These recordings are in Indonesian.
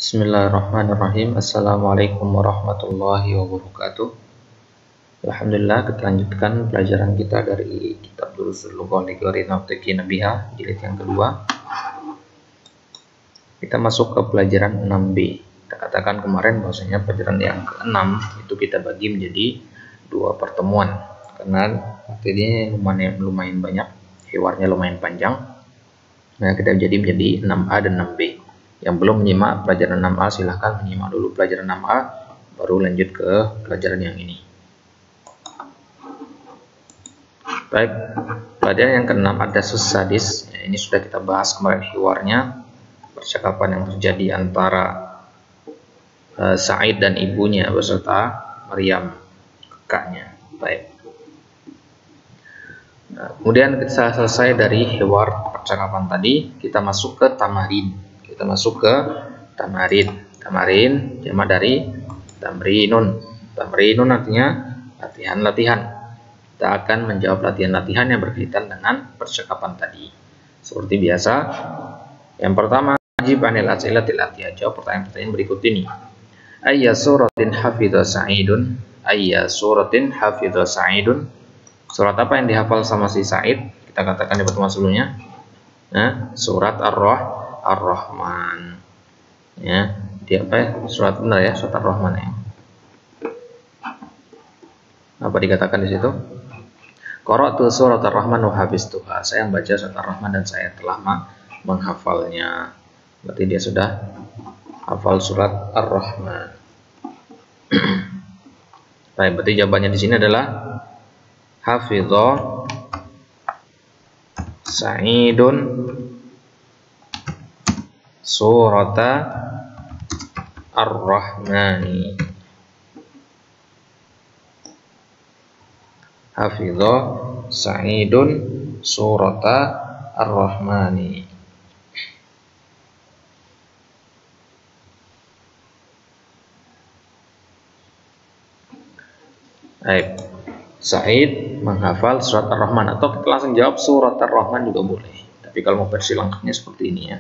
Bismillahirrahmanirrahim. Assalamualaikum warahmatullahi wabarakatuh. Alhamdulillah, kita lanjutkan pelajaran kita dari kitab Durusul Lughah li Ghairi Natiqin Biha, jilid yang kedua. Kita masuk ke pelajaran 6B. Kita katakan kemarin bahwasanya pelajaran yang ke-6 itu kita bagi menjadi 2 pertemuan karena materinya lumayan banyak, hewarnya lumayan panjang. Nah, kita menjadi 6A dan 6B. Yang belum menyimak pelajaran 6A silahkan menyimak dulu pelajaran 6A, baru lanjut ke pelajaran yang ini. Baik, pelajaran yang ke-6 ada sadis. Ini sudah kita bahas kemarin hiwarnya, percakapan yang terjadi antara Sa'id dan ibunya beserta Maryam, kakaknya. Baik. Nah, kemudian kita selesai dari hiwar percakapan tadi, kita masuk ke tamarin. Kita masuk ke tamarin. Tamarin jamak dari tamrinun. Tamrinun artinya latihan-latihan. Kita akan menjawab latihan-latihan yang berkaitan dengan percakapan tadi. Seperti biasa, yang pertama, ajib anil as'ilatil atiyah. Jawab pertanyaan-pertanyaan berikut ini. Ayya suratin hafidha Sa'idun? Ayya suratin hafidha Sa'idun? Surat apa yang dihafal sama si Sa'id? Kita katakan di pertemuan sebelumnya. Nah, surat Ar-Rahman. Ya, dia apa ya? Surat benar ya, surat Ar-Rahman ya. Apa dikatakan di situ? Qara'tu surat Ar-Rahman wa hafistuha. Saya membaca surat Ar-Rahman dan saya telah menghafalnya. Berarti dia sudah hafal surat Ar-Rahman. Baik, berarti jawabannya di sini adalah hafidha Sa'idun surata Ar-Rahmani. Hafidha Sa'idun surata Ar-Rahmani. Baik, Sa'id menghafal surat Ar-Rahman, atau kita langsung jawab surat Ar-Rahman juga boleh. Tapi kalau mau versi lengkapnya seperti ini ya.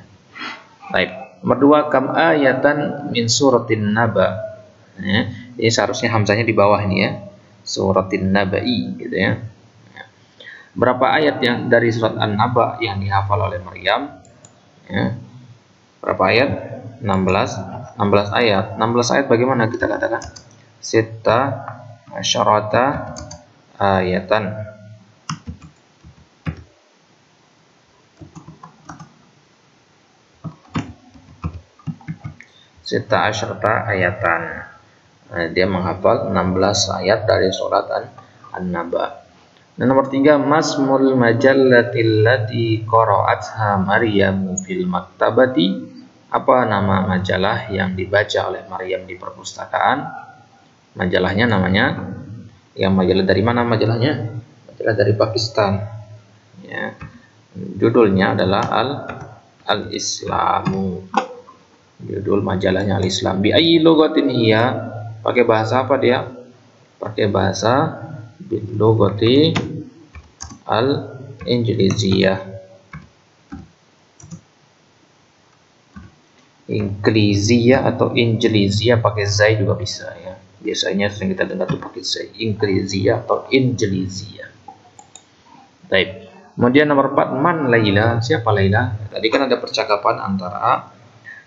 Baik, nomor 2, kam ayatan min suratin naba. Ya, ini seharusnya hamzanya di bawah ini ya. Suratin nabai gitu ya. Berapa ayat yang dari surat An-Naba yang dihafal oleh Maryam? Ya. Berapa ayat? 16 ayat. 16 ayat bagaimana kita katakan? Sitta asyarata ayatan. Sita asyarata ayatan. Nah, dia menghafal 16 ayat dari surat An-Naba. Dan nomor 3, masmul majallatil lati qara'atha Maryam fil maktabati. Apa nama majalah yang dibaca oleh Maryam di perpustakaan? Majalahnya namanya, yang majalah dari mana majalahnya? Majalah dari Pakistan. Ya. Judulnya adalah Al-Islamu. Judul majalahnya Al-Islam. Bi ayyi lughatin hiya? Pakai bahasa apa dia? Pakai bahasa bil lughati al-Injiliziyah. Injiliziyah atau Injiliziyah pakai zai juga bisa ya. Biasanya sering kita dengar tuh pakai zai. Injiliziyah atau Injiliziyah. Baik. Kemudian nomor 4, man Laila? Siapa Laila? Tadi kan ada percakapan antara,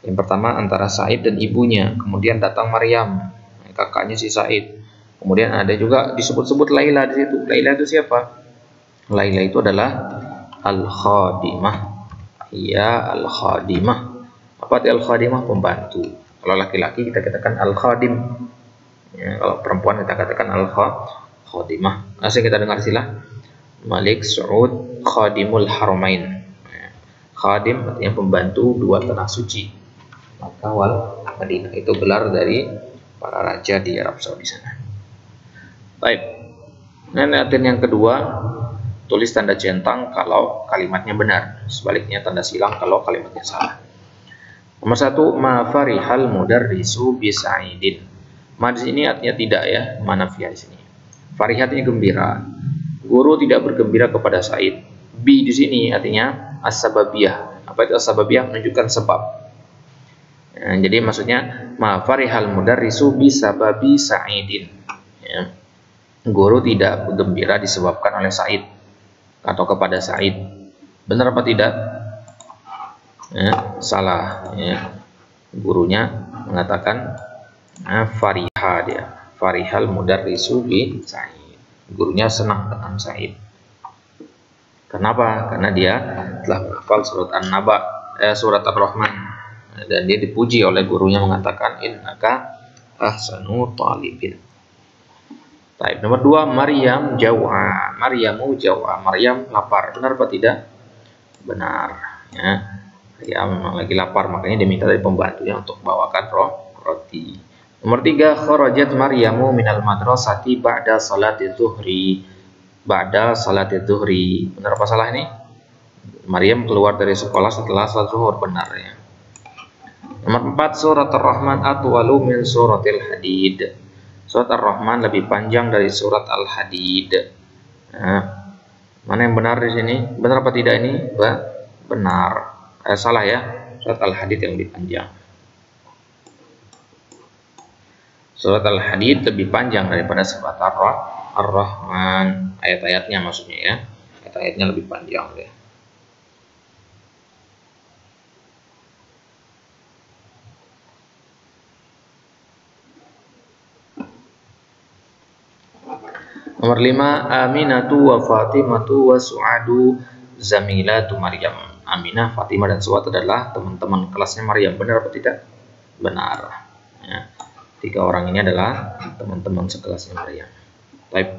yang pertama antara Sa'id dan ibunya, kemudian datang Maryam, kakaknya si Sa'id. Kemudian ada juga disebut-sebut Laila di situ. Laila itu siapa? Laila itu adalah al-khadimah. Ya, al-khadimah. Apa itu al-khadimah? Pembantu. Kalau laki-laki kita katakan al-khadim. Ya, kalau perempuan kita katakan al-khadimah. Asal kita dengar istilah Malik Saud Khadimul Haramain. Ya, khadim artinya pembantu 2 tanah suci, Makkah wal Madinah. Itu gelar dari para raja di Arab Saudi sana. Baik. Nah, latihan yang kedua, tulis tanda centang kalau kalimatnya benar, sebaliknya tanda silang kalau kalimatnya salah. Nomor 1, ma farihal mudarrisu bi Sa'idin. Ma di sini artinya tidak ya, manafiyah di sini. Farih artinya gembira. Guru tidak bergembira kepada Sa'id. Bi di sini artinya as-sababiyah. Apa itu as-sababiyah? Menunjukkan sebab. Jadi maksudnya ma farihal mudarrisu bisababi Sa'idin. Ya. Guru tidak gembira disebabkan oleh Sa'id atau kepada Sa'id. Benar apa tidak? Ya, salah. Ya. Gurunya mengatakan fariha dia. Farihal mudarrisu bi Sa'id. Gurunya senang dengan Sa'id. Kenapa? Karena dia telah menghafal surat An-Naba, surat Ar-Rahman. Dan dia dipuji oleh gurunya mengatakan innaka ahsanu talibin. Baik, nomor 2 Maryam jau'a. Maryamu jau'a. Maryam lapar. Benar apa tidak? Benar. Ya. Maryam memang lagi lapar, makanya dia minta dari pembantunya untuk bawakan roti. Nomor 3 kharajat Maryamu minal madrasati ba'da salati zuhri. Ba'da salati zuhri. Benar apa salah ini? Maryam keluar dari sekolah setelah salat zuhur. Benar ya. Nomor 4 surat Ar-Rahman atwalu min suratil Hadid. Surat Ar-Rahman lebih panjang dari surat Al-Hadid. Nah, mana yang benar di sini? Benar apa tidak ini? Benar. Salah ya. Surat Al-Hadid yang lebih panjang. Surat Al-Hadid lebih panjang daripada surat Ar-Rahman. Ayat-ayatnya maksudnya ya. Ayat-ayatnya lebih panjang ya. Nomor 5 Aminatu wa Fatimatu wa Su'adu zamilatu Maryam. Aminah, Fatimah dan Su'ad adalah teman-teman kelasnya Maryam. Benar atau tidak? Benar. Ya. 3 orang ini adalah teman-teman sekelasnya Maryam. Baik.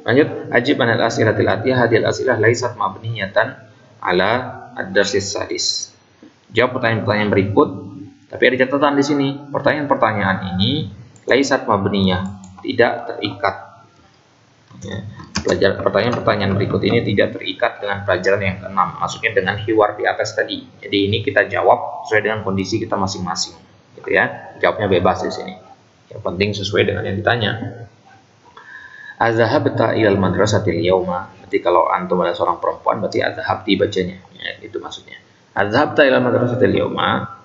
Lanjut. Ajib anil asilatil atiyah. Hadil asilah laisat mabniyatan ala ad-darsis sadis. Jawab pertanyaan-pertanyaan berikut. Tapi ada catatan di sini. Pertanyaan-pertanyaan ini laisat mabniyah, tidak terikat. Ya, pertanyaan-pertanyaan berikut ini tidak terikat dengan pelajaran yang ke-6, maksudnya dengan hiwar di atas tadi. Jadi ini kita jawab sesuai dengan kondisi kita masing-masing, gitu ya. Jawabnya bebas di sini. Yang penting sesuai dengan yang ditanya. Azhabta ilal madrasatil yauma. Berarti kalau antum adalah seorang perempuan, berarti azhabti bacanya. Ya, itu maksudnya. Azhabta ilal madrasatil yauma.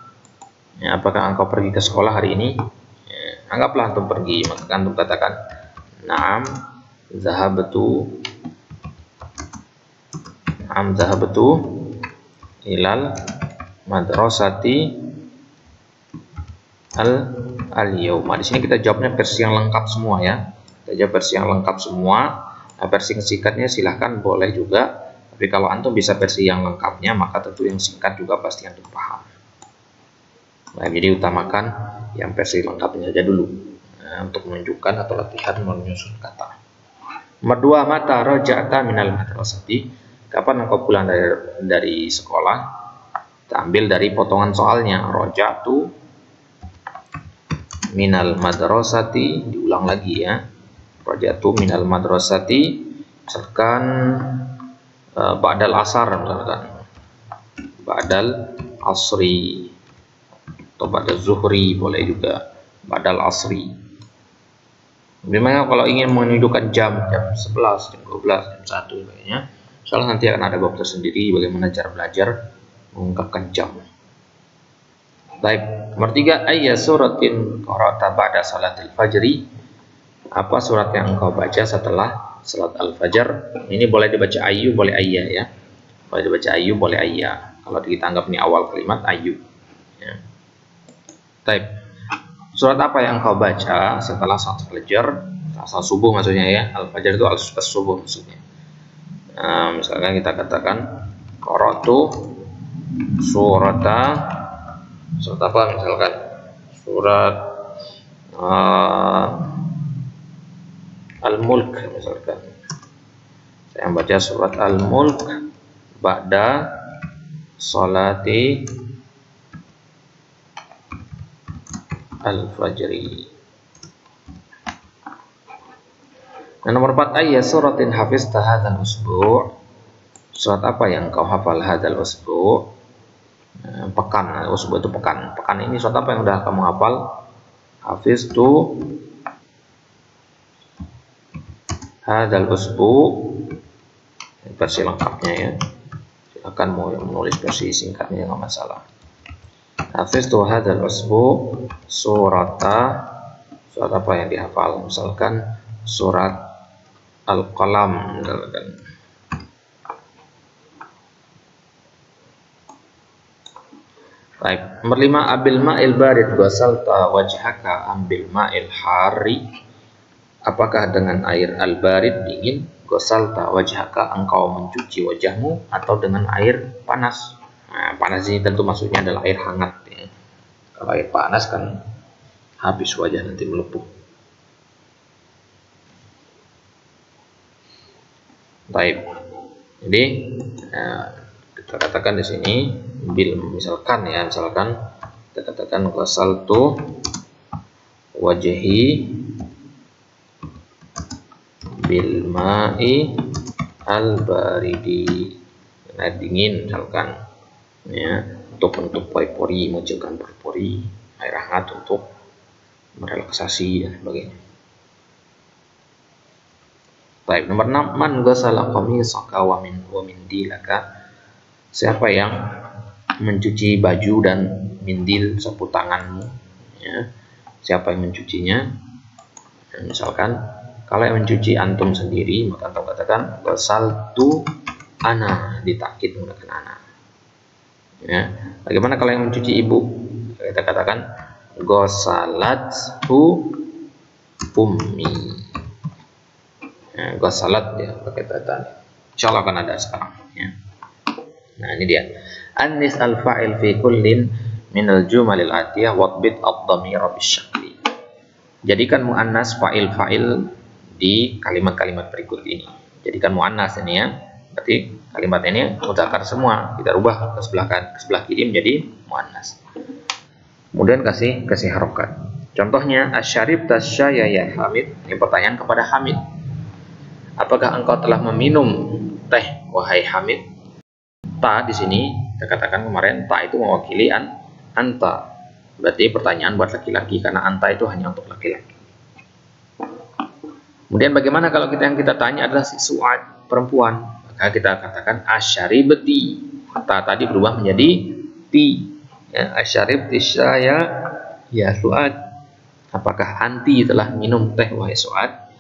Ya, apakah engkau pergi ke sekolah hari ini? Ya, anggaplah antum pergi, maka antum katakan, "Na'am. Zahabtu ilal madrasati al-yawma." Di sini kita jawabnya versi yang lengkap semua ya. Kita jawab versi yang lengkap semua. Nah, versi singkatnya silahkan boleh juga. Tapi kalau antum bisa versi yang lengkapnya, maka tentu yang singkat juga pasti antum paham. Nah, jadi utamakan yang versi lengkapnya aja dulu untuk menunjukkan atau latihan menyusun kata. Nomor 2 mata raja'ta minal madrasati. Kapan engkau pulang dari sekolah? Kita ambil dari potongan soalnya. Raja'tu minal madrasati, diulang lagi ya. Raja'tu minal madrasati, misalkan ba'dal asar, misalkan ba'dal asri atau ba'dal zuhri boleh juga, ba'dal asri. Memang kalau ingin menunjukkan jam 11, jam 12, jam 1 sebagainya, soalnya nanti akan ada bab tersendiri bagaimana cara belajar mengungkapkan jam. Baik, nomor 3 ayya suratin qara'ta ba'da salatil fajri. Apa surat yang engkau baca setelah salat al-fajr? Ini boleh dibaca ayu, boleh ayya ya. Boleh dibaca ayu, boleh ayya. Kalau kita anggap ini awal kalimat ayu. Ya. Baik. Surat apa yang engkau baca setelah salat fajar, salat subuh maksudnya ya. Al-fajr itu al-subuh maksudnya. Nah, misalkan kita katakan qara'tu surat apa misalkan? Surat Al-Mulk misalkan. Saya baca surat Al-Mulk ba'da salati al-fajri. Nah, nomor 4 ayat suratin hafizta hadzal usbu'. Surat apa yang kau hafal hadzal usbu'? Pekan, usbu' itu pekan. Pekan ini surat apa yang sudah kamu hafal? Hafiztu hadzal usbu'. Versi lengkapnya ya. Silakan mau menulis versi singkatnya nggak masalah. hafiztu hadzal usbu surata, surat apa yang dihafal, misalkan surat Al-Qalam misalkan. Baik, nomor 5, abil ma'il barid ghasalta wajhaka ambil ma'il hari. Apakah dengan air al-barid dingin, ghasalta wajhaka engkau mencuci wajahmu, atau dengan air panas? Nah, panas ini tentu maksudnya adalah air hangat ya. Kalau air panas kan habis wajah nanti melepuh. Baik. Jadi kita katakan di sini misalkan kita katakan ghasaltu wajhi bil ma'i al baridi, air dingin misalkan ya, untuk pori-pori, mencegah pori-pori, air hangat untuk merelaksasi dan sebagainya. Baik, nomor 6, man ghasala qamisaka wa mindilaka, siapa yang mencuci baju dan mindil sapu tanganmu ya, siapa yang mencucinya? Misalkan kalau yang mencuci antum sendiri, maka antum katakan ghasaltu ana, ditakkid menggunakan ana ya. Bagaimana kalau yang mencuci ibu? Kita katakan ghasalathu ummi ya, ghasalat ya pakai tanda. Insyaallah akan ada sekarang ya. Nah, ini dia. Anis al-fa'il fi kullin minal jumalil atiyah wadbit ad-dhamira bisyakli. Jadikan muannas fa'il di kalimat-kalimat berikut ini. Jadikan muannas ini ya. Berarti kalimat ini mudzakkar semua. Kita rubah ke sebelah kiri menjadi muannas. Kemudian kasih harokat. Contohnya asyarib tasyaya ya Hamid. Ini pertanyaan kepada Hamid. Apakah engkau telah meminum teh wahai Hamid? Ta di sini kita katakan kemarin ta itu mewakili anta. Berarti pertanyaan buat laki-laki karena anta itu hanya untuk laki-laki. Kemudian bagaimana kalau yang kita tanya adalah si Su'ad, perempuan? Maka kita katakan asyaribti. Ta tadi berubah menjadi ti. Ya, asyaribti saya ya Su'ad. Apakah anti telah minum teh wahai Su'ad?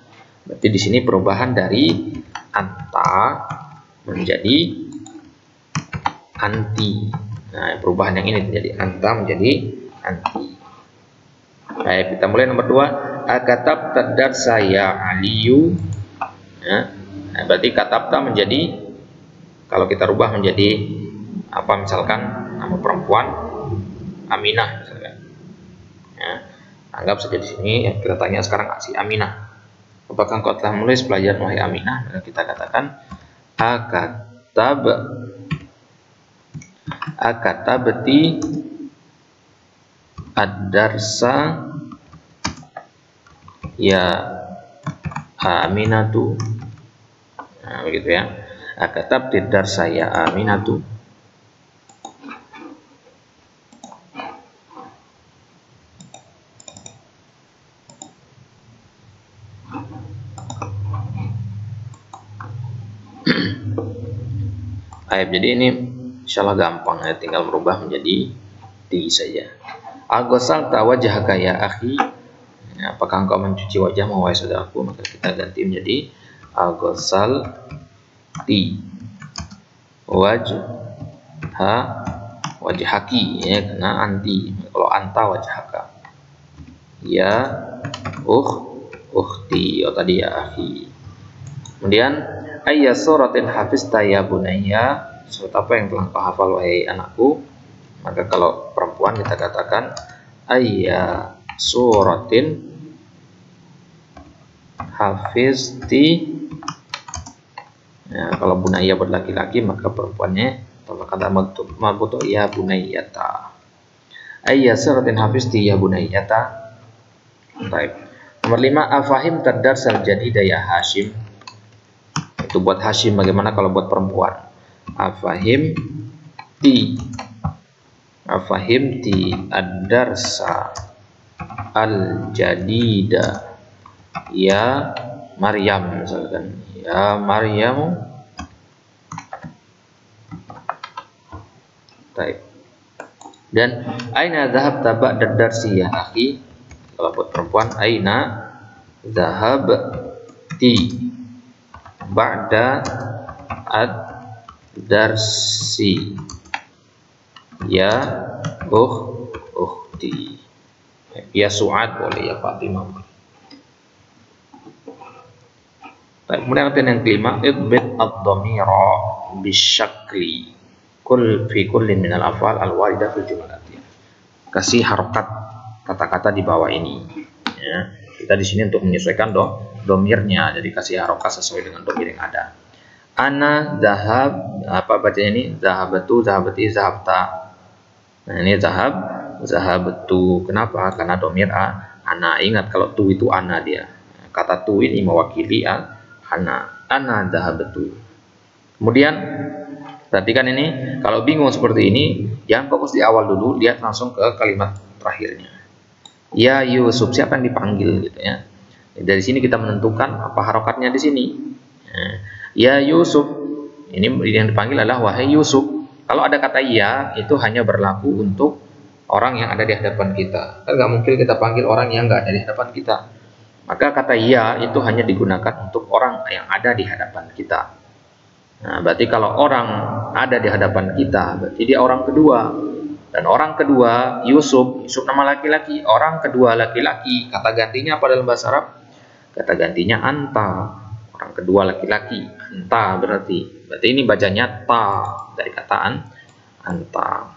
Berarti di sini perubahan dari anta menjadi anti. Nah, perubahan yang ini menjadi anta menjadi anti. Baik, kita mulai nomor 2. Akatab tadar saya Aliyu ya. Nah, berarti katabta menjadi, kalau kita rubah menjadi apa, misalkan nama perempuan Aminah misalkan ya. Anggap saja di sini ya, kita tanya sekarang si Aminah, apakah engkau telah menulis pelajaran wahai Aminah? Maka kita katakan akatabti ad-darsa ya Aminatu. Nah, begitu ya. Akatabti ad-darsa ya Aminatu. Jadi ini insyaallah gampang ya, tinggal merubah menjadi ti saja. Aghasalta wajhaka ya akhi, apakah engkau mencuci wajahmu wahai saudaraku? Maka kita ganti menjadi aghasalti wajhaki ya, karena anti. Kalau anta wajhaka ya ukhti, tadi ya akhi. Kemudian ayya suratin hafizta ya bunayya, surat apa yang telah kau hafal wahai anakku? Maka kalau perempuan kita katakan ayya suratin hafizti ya, kalau bunayya buat laki-laki maka perempuannya atau kata marbuto ya bunayyata. Ayya suratin hafizti ya bunayyata. Baik. Nomor 5, afahim tadarsal jadida ya Hashim. Itu buat Hashim. Bagaimana kalau buat perempuan? Afahim ti ad-darsa al-jadida ya Maryam misalkan. Ya Maryam. Baik. Dan aina dhahabta ba'da darsi ya akhi. Kalau buat perempuan, aina dhahabti ba'da ad-darsi ya ukhti. Ya Su'ad boleh, ya Fatimah boleh. Baik, kemudian yang kelima, idbit ad-dhamira bisyakli fi kullin minal af'al al-waridah fil jumalat. Kasih harokat kata-kata di bawah ini. Ya, kita di sini untuk menyesuaikan domirnya, jadi kasih harokat sesuai dengan domir yang ada. Ana zahab, apa bacanya ini? Zahabatu, zahabati, zahabta. Nah ini zahab, zahabatu. Kenapa? Karena domir ana. Ingat kalau tu itu ana dia. Kata tu ini mewakili ana. Ana zahabatu. Kemudian perhatikan ini, kalau bingung seperti ini, jangan fokus di awal dulu, lihat langsung ke kalimat terakhirnya. Ya Yusuf, siapa yang dipanggil gitu ya. Dari sini kita menentukan apa harokatnya di sini. Ya Yusuf, ini yang dipanggil adalah wahai Yusuf. Kalau ada kata ya, itu hanya berlaku untuk orang yang ada di hadapan kita. Kan nggak mungkin kita panggil orang yang nggak ada di hadapan kita. Maka kata ya itu hanya digunakan untuk orang yang ada di hadapan kita. Nah, berarti kalau orang ada di hadapan kita, berarti dia orang kedua. Dan orang kedua, Yusuf nama laki-laki, orang kedua laki-laki. Kata gantinya apa dalam bahasa Arab? Kata gantinya anta. Orang kedua laki-laki, anta berarti ini bacanya ta dari kataan anta.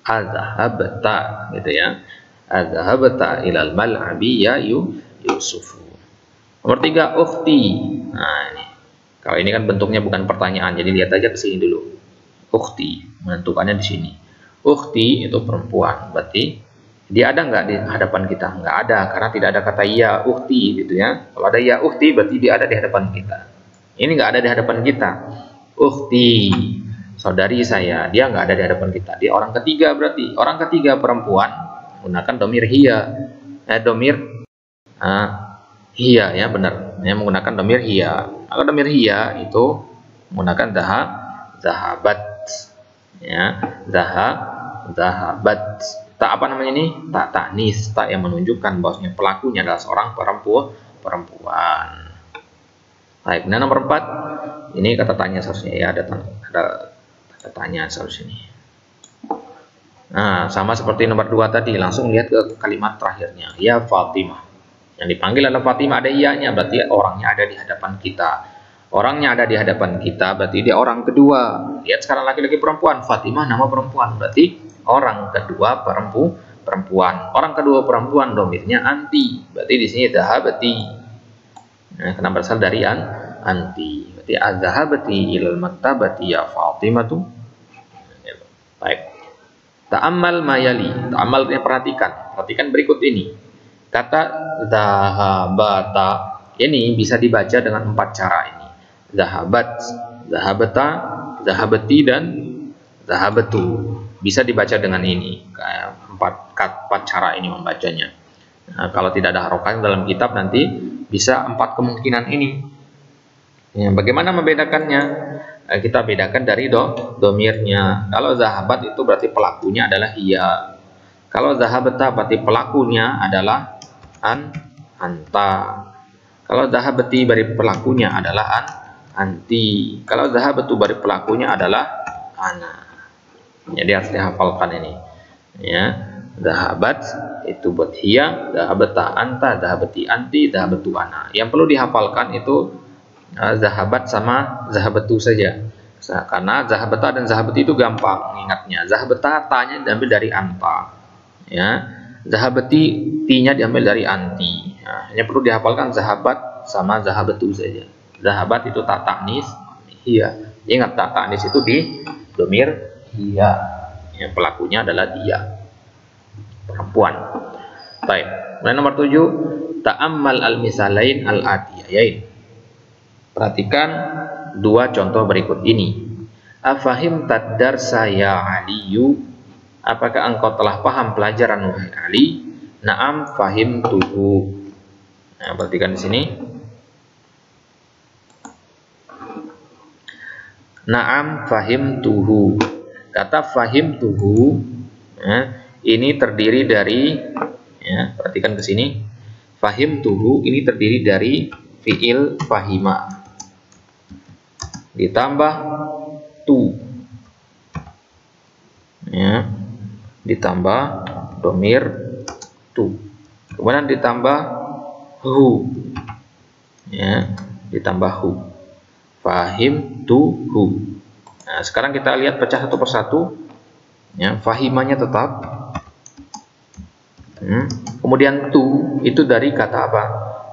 Azhabta gitu ya. Azhabta ilal mal'abi ya Yusuf. Nomor 3, ukhti. Nah, ini. Kalau ini kan bentuknya bukan pertanyaan, jadi lihat aja ke sini dulu. Ukhti, menentukannya di sini. Ukhti itu perempuan, berarti dia ada nggak di hadapan kita? Nggak ada, karena tidak ada kata ya ukhti gitu ya. Kalau ada ya ukhti, berarti dia ada di hadapan kita. Ini nggak ada di hadapan kita. Ukhti, saudari saya, dia nggak ada di hadapan kita. Dia orang ketiga berarti. Orang ketiga perempuan menggunakan domir hiya. Domir hiya ya benar. Yang menggunakan domir hiya. Kalau domir hiya itu menggunakan zahabat. Ya, zahabat. Tak apa namanya ini? Tak taknis, tak yang menunjukkan bahwasanya pelakunya adalah seorang perempuan. Baik, nah nomor 4. Ini kata tanya seharusnya ya, ada kata tanya seharusnya ini. Nah, sama seperti nomor 2 tadi, langsung lihat ke kalimat terakhirnya. Ya Fatimah. Yang dipanggil adalah Fatimah, ada iya-nya, berarti orangnya ada di hadapan kita. Orangnya ada di hadapan kita, berarti dia orang kedua. Lihat sekarang laki-laki perempuan, Fatimah nama perempuan, berarti orang kedua perempuan. Orang kedua perempuan domirnya anti, berarti di sini zahabati. Nah, karena berasal dari anti. Berarti azhabati ilal maktabati ya Fatimah tuh. Baik. Ta'ammal mayali. Ta'ammal artinya perhatikan berikut ini. Kata zahabata ini bisa dibaca dengan 4 cara ini. Zahabat, zahabata, zahabati, dan zahabatu. Bisa dibaca dengan ini. 4 cara ini membacanya. Nah, kalau tidak ada harokat dalam kitab nanti bisa 4 kemungkinan ini. Ya, bagaimana membedakannya? Kita bedakan dari domirnya. Kalau zahabat itu berarti pelakunya adalah hiya. Kalau zahabata berarti pelakunya adalah anta. Kalau zahabati berarti pelakunya adalah anti. Kalau zahabatu berarti pelakunya adalah ana. Jadi harus dihafalkan ini. Ya, zahabat itu buat hiya, zahabata anta, zahabati anti, zahabatu ana. Yang perlu dihafalkan itu zahabat sama zahabatu saja. Karena zahabata dan zahabati itu gampang ingatnya. Zahabata tanya diambil dari anta. Ya, zahabati tinya diambil dari anti. Nah, yang perlu dihafalkan zahabat sama zahabatu saja. Zahabat itu tak taknis, hiya. Ingat tak taknis itu di domir hiya. Yang pelakunya adalah dia, perempuan. Baik. Kemudian nomor 7, ta'ammal al-misalain al-atiyain. Perhatikan 2 contoh berikut ini. Afahim tadar saya Aliyu. Apakah engkau telah paham pelajaran wahai Ali? Naam fahim tuhu. Nah, perhatikan di sini. Naam fahim tuhu. Kata fahim tuhu Ya, ini terdiri dari, ya, perhatikan ke sini. Fahimtuhu ini terdiri dari fiil fahima ditambah tu, ya, ditambah domir tu, kemudian ditambah hu, ya, ditambah hu. Fahimtuhu. Nah, sekarang kita lihat pecah satu persatu. Ya, fahimanya tetap. Kemudian tu itu dari kata apa?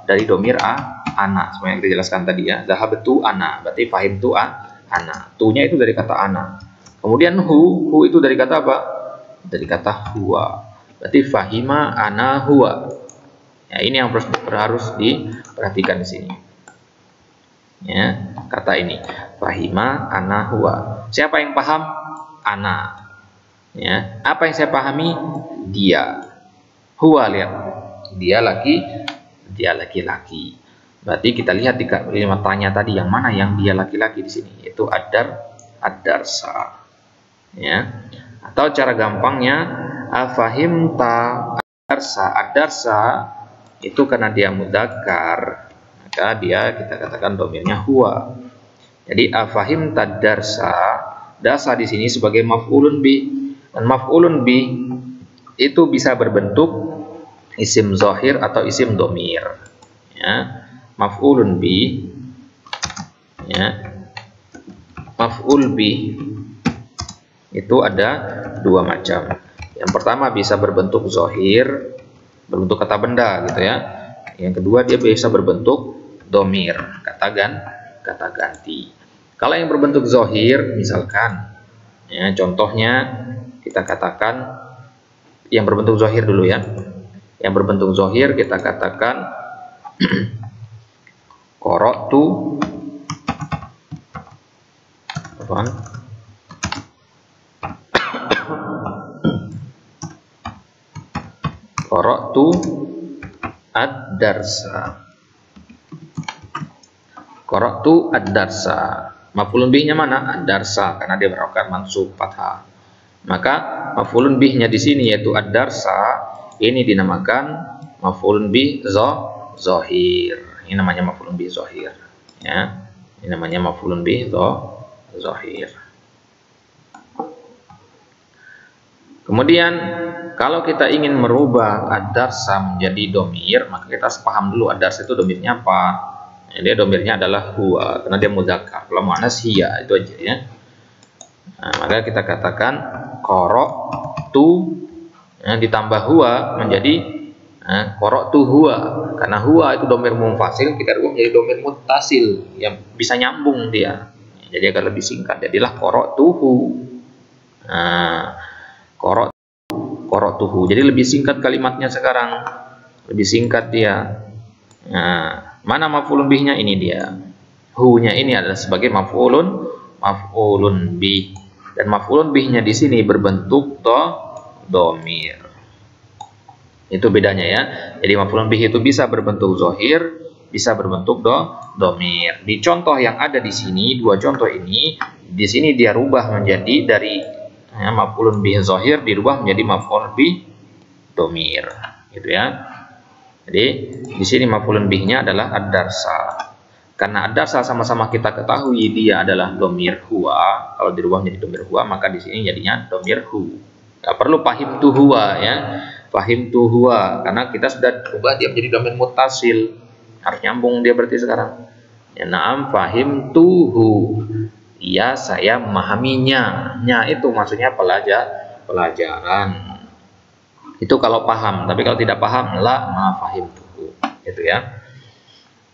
Dari domir ana, seperti yang kita jelaskan tadi ya. Zahabtu ana, berarti fahimtu ana. Tu-nya itu dari kata ana. Kemudian hu itu dari kata apa? Dari kata huwa. Berarti fahima ana huwa. Ya, ini yang harus diperhatikan di sini. Ya, kata ini fahima ana huwa. Siapa yang paham? Ana. Ya, apa yang saya pahami? Dia. Huwa, lihat, dia laki-laki. Berarti kita lihat di kalimat tanya tadi yang mana yang dia laki-laki di sini, yaitu ad-darsa. Ya. Atau cara gampangnya afahimta ad-darsa itu karena dia mudzakkar, maka dia kita katakan domirnya huwa. Jadi afahimta darsa, dasa di sini sebagai maf'ulun bih. Dan maf'ulun bih itu bisa berbentuk isim zahir atau isim domir. Ya, maf'ulun bih, ya, maf'ul bih itu ada dua macam. Yang pertama bisa berbentuk zahir, berbentuk kata benda gitu ya. Yang kedua dia bisa berbentuk domir, kata ganti. Kalau yang berbentuk zahir, misalkan, ya, contohnya kita katakan yang berbentuk zahir dulu ya. Yang berbentuk zahir kita katakan qara'tu qara'tu ad-darsa. Qara'tu ad-darsa. Maf'ulun bihnya mana? Ad-darsa, karena dia merupakan mansub fathah. Maka maf'ulun bihnya di sini yaitu ad-darsa ini dinamakan maf'ulun bih zahir. Ini namanya maf'ulun bih zahir. Ya, ini namanya maf'ulun bih zahir. Kemudian kalau kita ingin merubah ad-darsa menjadi domir, maka kita harus paham dulu ad-darsa itu domirnya apa. Ya, dia domirnya adalah huwa karena dia mudzakkar. Kalau muannas hiya, itu aja ya. Nah, maka kita katakan qara'tu, ya, ditambah huwa menjadi qara'tu huwa, karena huwa itu domir munfasil, kita rubah menjadi domir muttasil yang bisa nyambung dia, jadi agar lebih singkat, jadilah qara'tuhu. Qara'tuhu, jadi lebih singkat kalimatnya sekarang, lebih singkat dia. Nah, mana maf'ulun bihnya? Ini dia, hu-nya ini adalah sebagai maf'ulun bih, dan maf'ulun bihnya di sini berbentuk domir. Itu bedanya ya. Jadi maf'ulun bih itu bisa berbentuk zahir, bisa berbentuk domir. Di contoh yang ada di sini, dua contoh ini, di sini dia rubah menjadi dari maf'ulun bih zahir dirubah menjadi maf'ulun bih domir, gitu ya. Jadi di sini maf'ulun bihnya adalah ad-darsa. Karena ad-darsa sama-sama kita ketahui dia adalah domir huwa. Kalau dirubah menjadi domir huwa, maka di sini jadinya domir hu. Gak perlu fahimtu huwa ya. Fahimtu huwa karena kita sudah ubah dia menjadi domir muttasil. Harus nyambung dia berarti sekarang. Ya, na'am fahimtuhu. Iya, saya memahaminya. Nya itu maksudnya pelajaran. Itu kalau paham, tapi kalau tidak paham, la ma fahimtuhu. Gitu ya.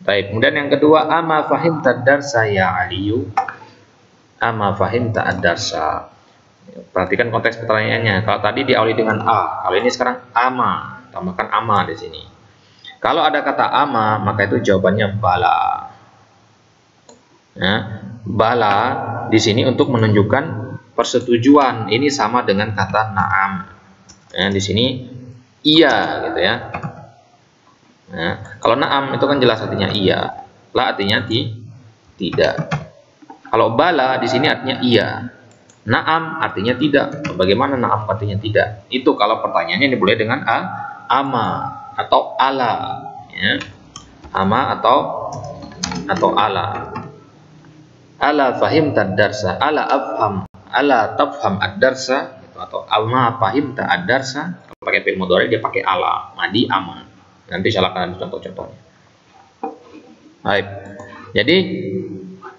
Baik, kemudian yang kedua, ama fahimta ad-darsa ya Aliyu. Ama fahimta ad-darsa. Perhatikan konteks pertanyaannya. Kalau tadi diawali dengan a, kalau ini sekarang ama, tambahkan ama di sini. Kalau ada kata ama, maka itu jawabannya bala. Ya, bala di sini untuk menunjukkan persetujuan. Ini sama dengan kata na'am. Ya, di sini iya, gitu ya. Nah, kalau na'am itu kan jelas artinya iya, la artinya tidak. Kalau bala di sini artinya iya. Naam artinya tidak. Bagaimana naam artinya tidak? Itu kalau pertanyaannya dimulai dengan ama atau ala, ya. Ama atau ala. Ala fahim tad-darsa, ala afham, ala tafham ad-darsa, atau ama fahim ad-darsa. Kalau pakai fi'il mudhari dia pakai ala, madi ama. Nanti silakan contoh-contohnya. Baik. Jadi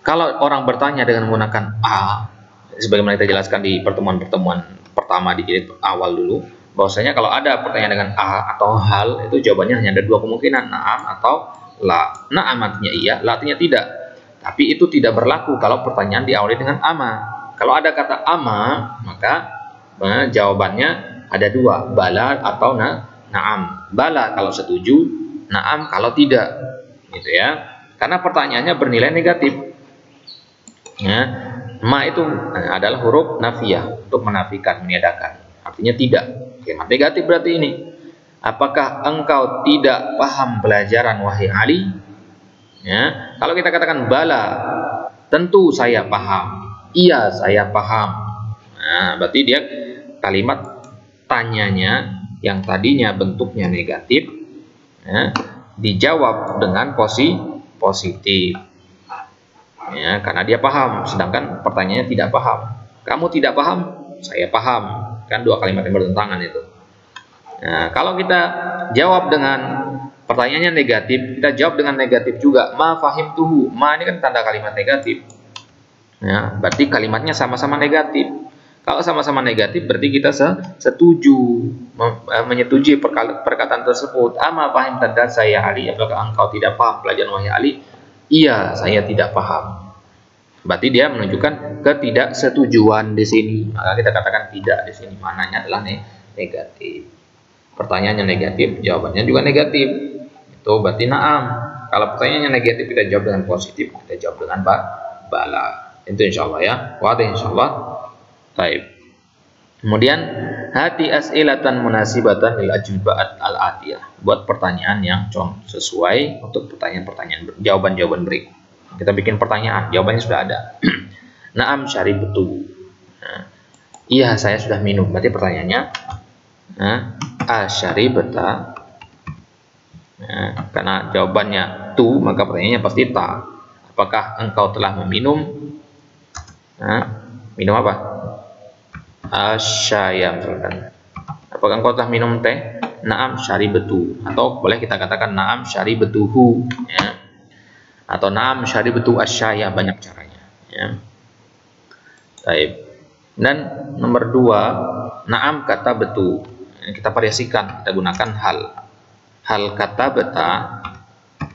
kalau orang bertanya dengan menggunakan a, sebagaimana kita jelaskan di pertemuan-pertemuan pertama di jilid awal dulu, bahwasanya kalau ada pertanyaan dengan a atau hal, itu jawabannya hanya ada dua kemungkinan, naam atau la. Naam artinya iya, la artinya tidak. Tapi itu tidak berlaku kalau pertanyaan diawali dengan ama. Kalau ada kata ama, maka jawabannya ada dua, bala atau naam. Bala kalau setuju, naam kalau tidak, gitu ya. Karena pertanyaannya bernilai negatif. Ya. Ma itu adalah huruf nafiyah, untuk menafikan, meniadakan. Artinya tidak. Kalimat negatif berarti ini. Apakah engkau tidak paham pelajaran wahai Ali? Ya. Kalau kita katakan bala, tentu saya paham. Iya, saya paham. Nah, berarti dia kalimat tanyanya yang tadinya bentuknya negatif, ya, dijawab dengan positif. Ya, karena dia paham, sedangkan pertanyaannya tidak paham. Kamu tidak paham, saya paham. Kan dua kalimat yang bertentangan itu. Nah, kalau kita jawab dengan pertanyaannya negatif, kita jawab dengan negatif juga. Ma fahimtuhu. Ma ini kan tanda kalimat negatif. Ya, berarti kalimatnya sama-sama negatif. Kalau sama-sama negatif, berarti kita setuju, menyetujui perkataan tersebut. Ama fahim tanda saya Ali, apakah engkau tidak paham pelajaran wahai Ali? Iya, saya tidak paham. Berarti dia menunjukkan ketidaksetujuan di sini. Maka kita katakan tidak di sini. Mananya adalah negatif. Pertanyaannya negatif, jawabannya juga negatif. Itu berarti naam. Kalau pertanyaannya negatif, kita jawab dengan positif. Kita jawab dengan bala. Itu insyaallah ya. Wadah insyaallah. Baik. Kemudian hati as'ilatan munasibatan lil ajwibat al-atiyah. Buat pertanyaan yang sesuai untuk pertanyaan-pertanyaan, jawaban-jawaban berikut. Kita bikin pertanyaan, jawabannya sudah ada. Naam syaribtu. Nah, iya, saya sudah minum. Berarti pertanyaannya asyaribta. Nah, karena jawabannya tu, maka pertanyaannya pasti ta. Apakah engkau telah meminum? Minum apa? Asyaya misalkan. Apakah engkau telah minum teh? Naam syaribtu. Atau boleh kita katakan naam syaribtuhu, ya. Atau naam syaribtu asyaya, banyak caranya, ya. Baik. Dan nomor 2, naam kata betu. Kita variasikan, kita gunakan hal kata beta.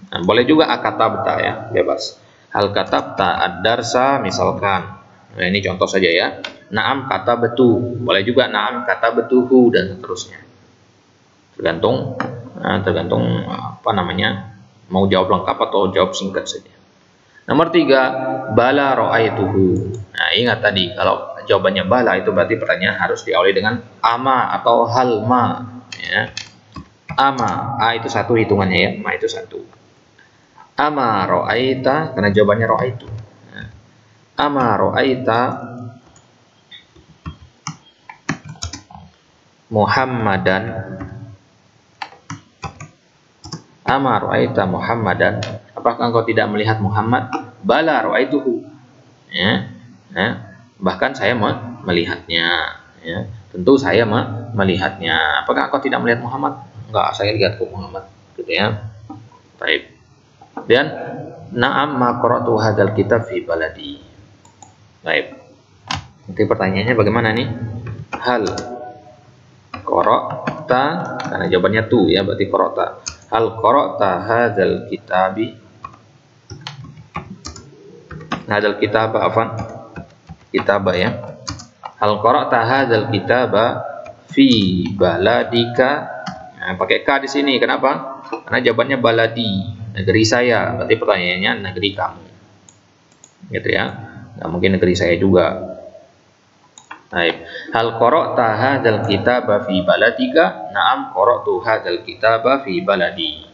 Nah, boleh juga akata beta, ya, bebas. Hal kata beta ad-darsa misalkan. Nah, ini contoh saja ya. Naam kata betu, boleh juga naam kata betuhu, dan seterusnya. Tergantung apa namanya, mau jawab lengkap atau jawab singkat saja. Nomor 3, bala ra'aituhu. Nah, ingat tadi kalau jawabannya bala itu berarti pertanyaan harus diawali dengan ama atau hal ma, ya. Ama, a itu satu hitungannya ya, ma itu satu. Ama ra'aita, karena jawabannya ra'aitu. Ama ra'aita Muhammadan. Ama ra'aita Muhammadan. Apakah engkau tidak melihat Muhammad? Bala ra'aituhu. Ya. Bahkan saya melihatnya, ya. Tentu saya melihatnya. Apakah engkau tidak melihat Muhammad? Enggak, saya lihat kok Muhammad, gitu ya. Baik. Dan na'am ma qara'tu hadzal kitab fi baladi. Baik. Nanti pertanyaannya bagaimana nih? Hal qara'ta, karena jawabannya tu, ya, berarti qara'ta. Hal qara'ta hadzal kitabi. Hadzal kitab afan. Kitabah, ya. Hal qara'ta hadzal kitaba fi baladika. Nah, pakai ka di sini. Kenapa? Karena jawabannya baladi, negeri saya. Berarti pertanyaannya negeri kamu. Gitu ya. Nggak mungkin negeri saya juga. Baik. Hal qara'ta hadzal kitaba fi baladika? Na'am qara'tu hadzal kitaba fi baladi.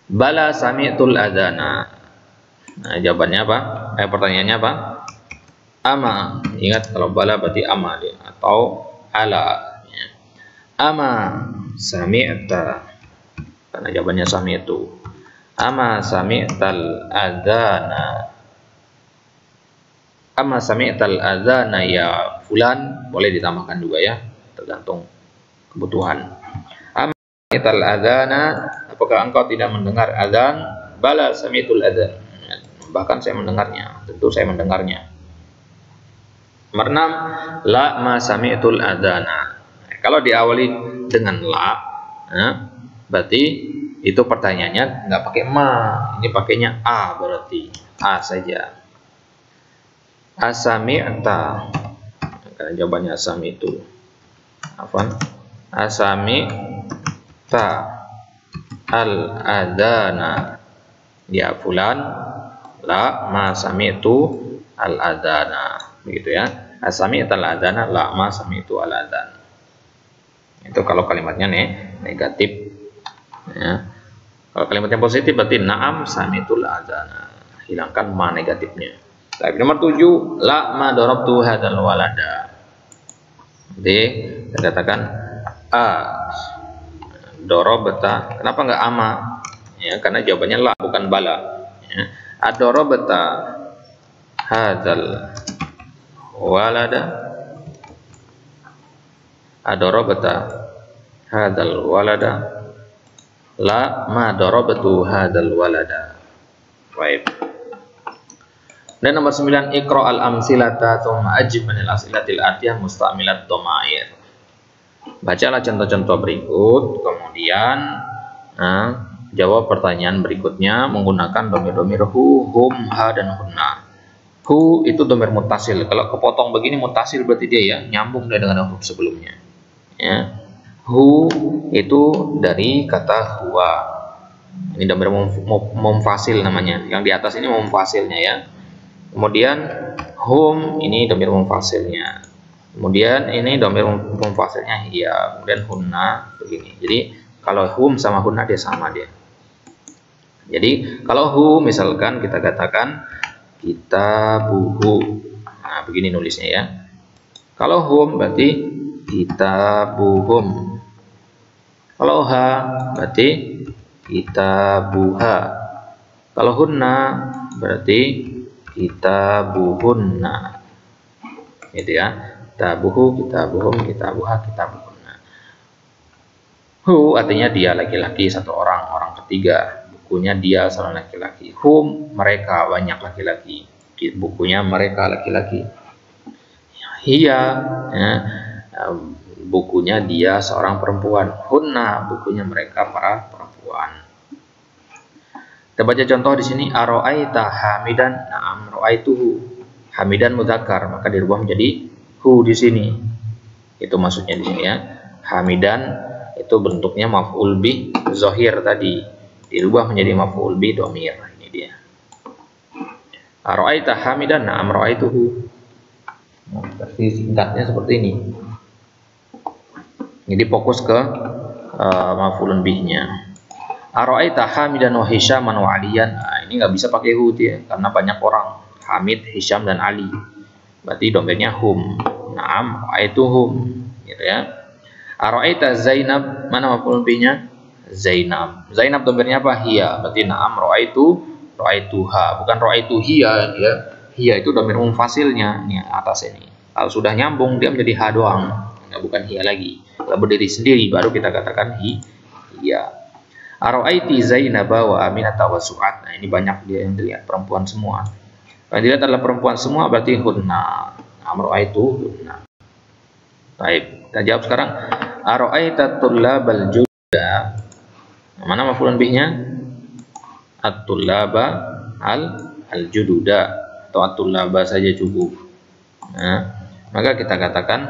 Bala sami'tul adzana. Nah, jawabannya apa? Pertanyaannya apa? ama. Ingat kalau bala berarti ama dia, atau ala. Ya. Ama sami'ta, karena jawabannya sami'tu. Ama sami'tal adzana. Ama sami'tal adzana ya fulan, boleh ditambahkan juga ya, tergantung kebutuhan. Ama sami'tal adzana, apakah engkau tidak mendengar adzan? Bala sami'tul adzan. Bahkan saya mendengarnya, tentu saya mendengarnya. Nomor 6, la ma sami'tul adzana. Kalau diawali dengan la, berarti itu pertanyaannya nggak pakai ma, ini pakainya a, berarti a saja. Asami'ta, karena jawabannya asami'tu. Afwan. Asami'ta al-adzana ya fulan? La ma sami'tu al-adzana. Begitu ya. Asami'ta al-adzana, la ma sami'tu al-adzana. Itu kalau kalimatnya negatif. Ya. Kalau kalimatnya positif berarti na'am sami'tul adzana. Hilangkan ma negatifnya. Baik, nomor 7, la ma darabtu hadzal walada. Jadi kita katakan a darabta. Kenapa enggak ama? Ya, karena jawabannya la bukan bala. Ya. Adarabta hadzal walada. Adarabta hadzal walada. La ma darabtu hadzal walada. Baik. Dan nomor 9, iqra al-amsilata tsumma ajib anil asilatil atiyah mustamilat dhamair. Bacalah contoh-contoh berikut, kemudian jawab pertanyaan berikutnya menggunakan domir-domir hu, hum, ha, dan hunna. Hu itu domir muttasil. Kalau kepotong begini muttasil berarti dia ya nyambung dengan huruf sebelumnya. Ya. Hu itu dari kata huwa. Ini domir mumfasil namanya. Yang di atas ini mumfasilnya ya. Kemudian hum ini domir mumfasilnya. Kemudian ini domir mumfasilnya hiya. Kemudian hunna begini. Jadi kalau hum sama hunna dia sama dia. Jadi kalau hu misalkan kita katakan kitabuhu. Nah, begini nulisnya ya. Kalau hum berarti kitabuhum. Kalau ha berarti kitabuha. Kalau hunna berarti kitabuhunna. Gitu ya. Kitabuhu, kitabuhum, kitabuha, kitabuhunna. Hu artinya dia laki-laki, satu orang, orang ketiga. Bukunya dia seorang laki-laki. Hum mereka banyak laki-laki. Bukunya mereka laki-laki. Hiya ya, bukunya dia seorang perempuan. Hunna bukunya mereka para perempuan. Kita baca contoh di sini. Aro'aita hamidan, na'am ro'aituhu. Hamidan mudzakkar, maka dirubah menjadi hu di sini. Itu maksudnya di sini ya. Hamidan itu bentuknya maf'ul bih zahir tadi, dirubah menjadi maf'ul bih dhamir. Ini dia. Aro'aita hamidan, na'am ro'aituhu. Versi singkatnya seperti ini. Jadi fokus ke maf'ulun bihnya. Aro'aita hamidan wa hisyaman wa aliyan. Nah, ini nggak bisa pakai hu dia karena banyak orang. Hamid, Hisyam, dan Ali. Berarti domainnya hum. Naam, ra'aituhum. Gitu ya. Aro'aita Zainab, mana maf'ulun bihnya? Zainab. Zainab domainnya apa? Hiya. Berarti naam ra'aituha. Bukan ra'aitu hiya ya. Hiya itu domain munfasilnya nih atas ini. Kalau sudah nyambung dia menjadi ha doang. Nah, bukan hiya lagi. Kalau berdiri sendiri baru kita katakan hiya. Aro'aiti Zainaba wa Aminata wa Su'ad. Nah, ini banyak dia yang dilihat perempuan semua. Kalau dilihat adalah perempuan semua berarti hunna. Aro'aitu hunna. Baik, kita jawab sekarang. Aro'aita tullabal juda. Mana maf'ulun bihnya? At-tullaba al-jududa atau at-tullaba saja cukup. Nah, maka kita katakan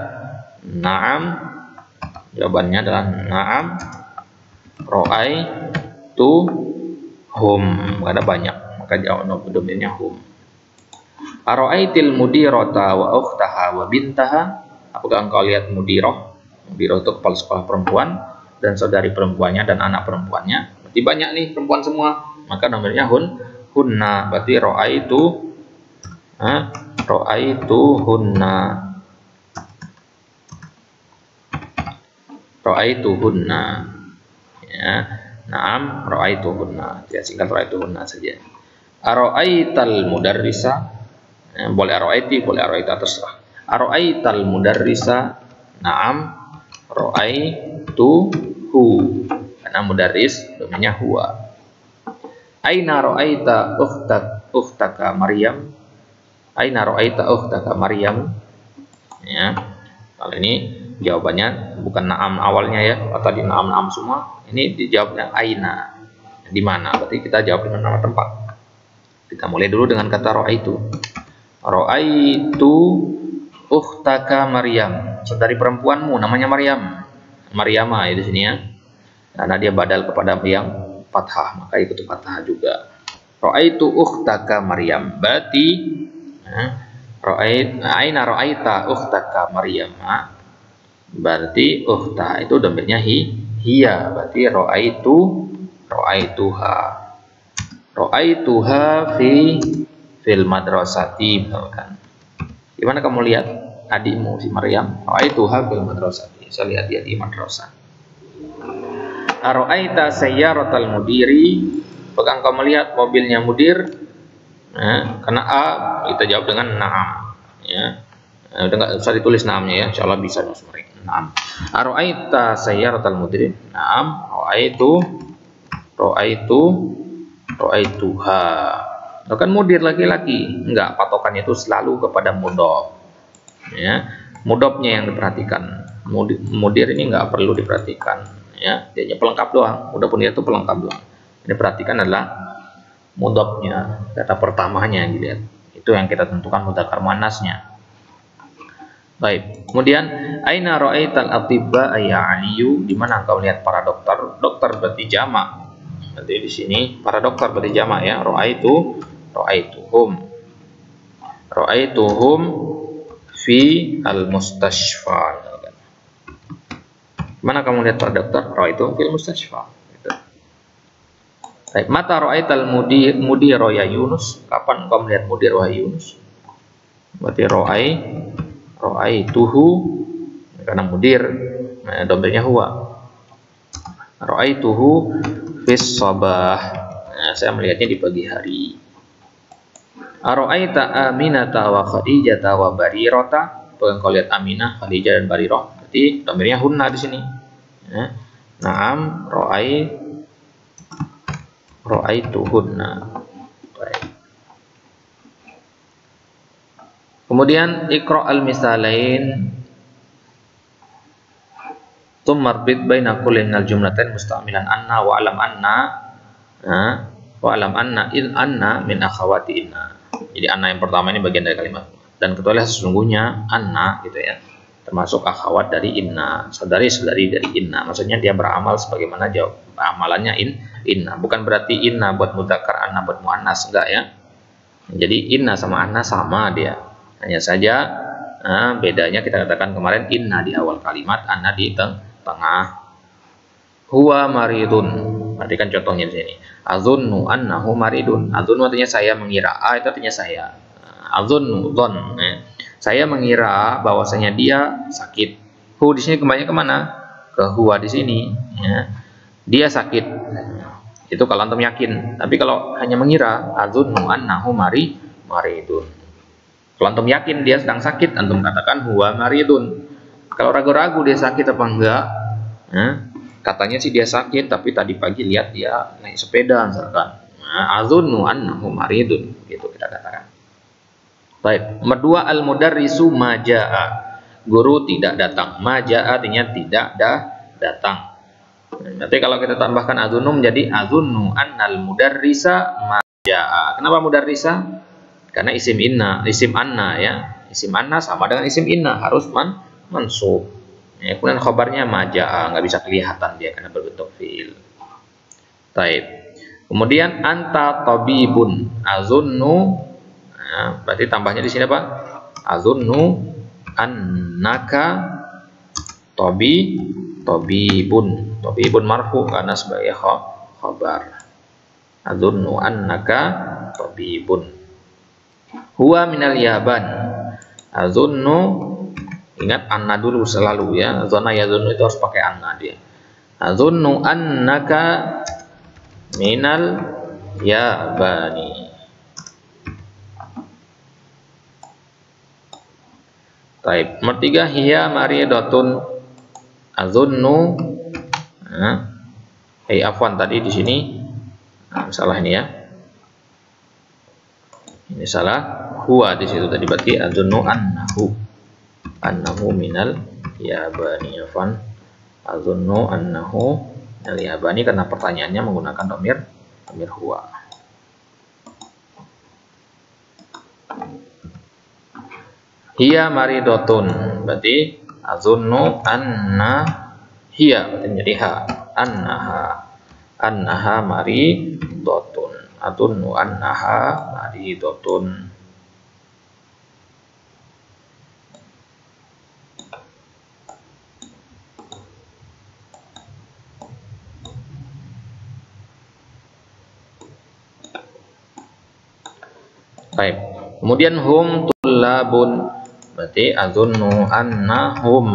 na'am. Jawabannya adalah na'am ro'aitu hum. Ada banyak, maka jawab domainnya hum. Aro'aitil mudirata wa ukhtaha wa bintaha. Apakah engkau lihat mudirah? Mudirah itu kepala sekolah perempuan dan saudari perempuannya dan anak perempuannya. Berarti banyak nih perempuan semua. Maka nomornya hunna. Berarti ro'aitu Ra'aituhunna. Ra'aituhunna. Ya. Naam, ra'aituhunna. Ya, singkat ra'aituhunna saja. Ara'aital mudarrisa. Ya, boleh ara'aiti, boleh ara'aita, terserah. Ara'aital mudarrisa. Naam, ra'aituhu. Karena mudarris domainnya huwa. Aina ra'aita ukhtaka Maryam. Aina ra'aita ukhtaka Maryam. Ya. Kalau ini jawabannya bukan na'am awalnya ya, atau di na'am semua. Ini dijawabnya aina. Di mana? Berarti kita jawab dengan nama tempat. Kita mulai dulu dengan kata ra'aitu. Ra'aitu ukhtaka Maryam. Saudari perempuanmu namanya Maryam. Maryama ya di sini ya. Karena dia badal kepada yang fathah, maka ikut fathah juga. Ra'aitu ukhtaka Maryam. Berarti aina ra'aita ukhtaka Maryam. Berarti ukhta itu domainnya hiya. Berarti ra'aituha fil madrasati misalkan. Gimana kamu lihat adikmu si Maryam? Ra'aituha fil madrasati. Saya lihat dia di madrasah. Ara'aita sayyaratal mudiri? Apakah engkau melihat mobilnya mudir? Karena A kita jawab dengan na'am ya. Udah nggak usah ditulis na'amnya ya, insyaallah bisa semua. Na'am. Ara'aita sayyaratal mudiri? Na'am, ra'aituha. Kan mudir laki-laki, enggak, patokannya itu selalu kepada mudhof. Ya, mudhofnya yang diperhatikan. Mudir ini enggak perlu diperhatikan ya, dia hanya pelengkap doang. Mudah-pun itu pelengkap doang. Ini perhatikan adalah mudhofnya, kata pertamanya dilihat. Itu yang kita tentukan mudzakkar muannasnya. Baik. Kemudian aina ra'aital atibba ya aliyu? Di mana engkau lihat para dokter? Dokter berarti jamak. Berarti di sini para dokter berarti jamak ya. Ra'aituhum fi al-mustashfa. Mana kamu lihat para dokter? Ra'aituhum fil mustashfa. Gitu. Baik, mata ra'aital mudir ya Yunus? Kapan engkau melihat mudir wahai Yunus? Berarti ra'aituhu karena mudir domainnya huwa. Ra'aituhu fis sabah. Saya melihatnya di pagi hari. Ara'aita Aminata wa Khadijata wa Barirata? Apakah engkau lihat Aminah, Khadijah dan Barirah? Berarti domainnya hunna di sini. Ya. Naam, ra'aituhunna. Baik. Kemudian iqra al-misalain tummarbit baina kullin minal jumlatain musta'milan anna wa alam anna il anna min akhawati inna. Jadi anna yang pertama ini bagian dari kalimat. Dan ketahuilah sesungguhnya anna gitu ya, termasuk akhawat dari inna, saudari-saudari dari inna. Maksudnya dia beramal sebagaimana jawab amalannya inna. Bukan berarti inna buat mudzakkar, anna buat muannas, enggak ya. Jadi inna sama anna sama dia. Hanya saja bedanya kita katakan kemarin inna di awal kalimat, anna di tengah. Huwa maridun. Perhatikan contohnya di sini. Azunnu annahu maridun. Azunnu artinya saya mengira. A itu artinya saya. Azunnu dhon. Saya mengira bahwasanya dia sakit. Hu di sini kembali kemana? Ke huwa di sini. Ya. Dia sakit. Itu kalau antum yakin. Tapi kalau hanya mengira, azunnu annahu maridun. Kalau antum yakin dia sedang sakit, antum katakan huwa maridun. Kalau ragu-ragu dia sakit apa enggak, katanya sih dia sakit, tapi tadi pagi lihat dia naik sepeda misalkan. Azunnu annahu maridun, gitu kita katakan. Baik. Nomor 2, al-mudarrisu majaa. Guru tidak datang. Majaa artinya tidak datang. Nanti kalau kita tambahkan azunnu menjadi azunnu annal mudarrisa majaa. Kenapa mudarrisa? Karena isim anna ya. Isim anna sama dengan isim inna, harus mansub. Ya, kemudian khabarnya majaa, nggak bisa kelihatan dia karena berbentuk fiil. Taib. Kemudian anta tabibun, azunnu. Nah, berarti tambahnya di sini apa? Azunnu annaka tabibun. Tabibun marfu karena sebagai khabar. Azunnu annaka tabibun. Huwa minal Yaban. Azunnu, ingat anna dulu selalu ya. Zona yazunnu itu harus pakai anna dia. Azunnu annaka minal Yabani. Baik, nomor 3 hiya maridatun. Azunnu, afwan tadi di sini salah ini ya. Ini salah, huwa di situ tadi, berarti azunnu annahu minal Yabani. Afwan, azunnu annahu minal Yabani karena pertanyaannya menggunakan domir huwa. Hiya maridotun, berarti azunnu anna hiya, berarti menjadi ha, annaha maridotun. Azunnu annaha maridotun. Baik. Kemudian hum tullabun, berarti azunnu annahum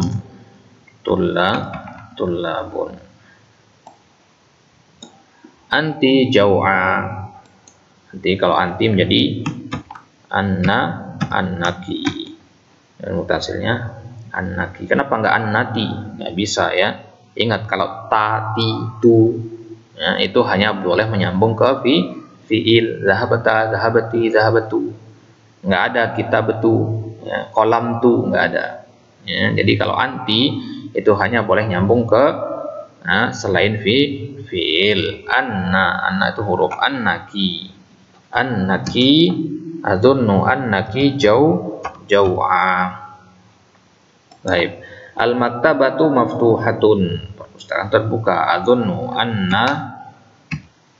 tullabun. Anti jau'a, nanti kalau anti menjadi annaki. Dan mutasilnya annaki. Kenapa enggak annati? Enggak bisa ya. Ingat kalau tati tu ya, itu hanya boleh menyambung ke fiil. Zahabata, zahabati, zahabatu. Enggak ada kita betu ya, kolam tu enggak ada ya. Jadi kalau anti itu hanya boleh nyambung ke selain fiil. Anna itu huruf annaki azunnu annaki jau'a. Baik, al maktabatu maftuhatun, perpustakaan terbuka. Azunnu anna,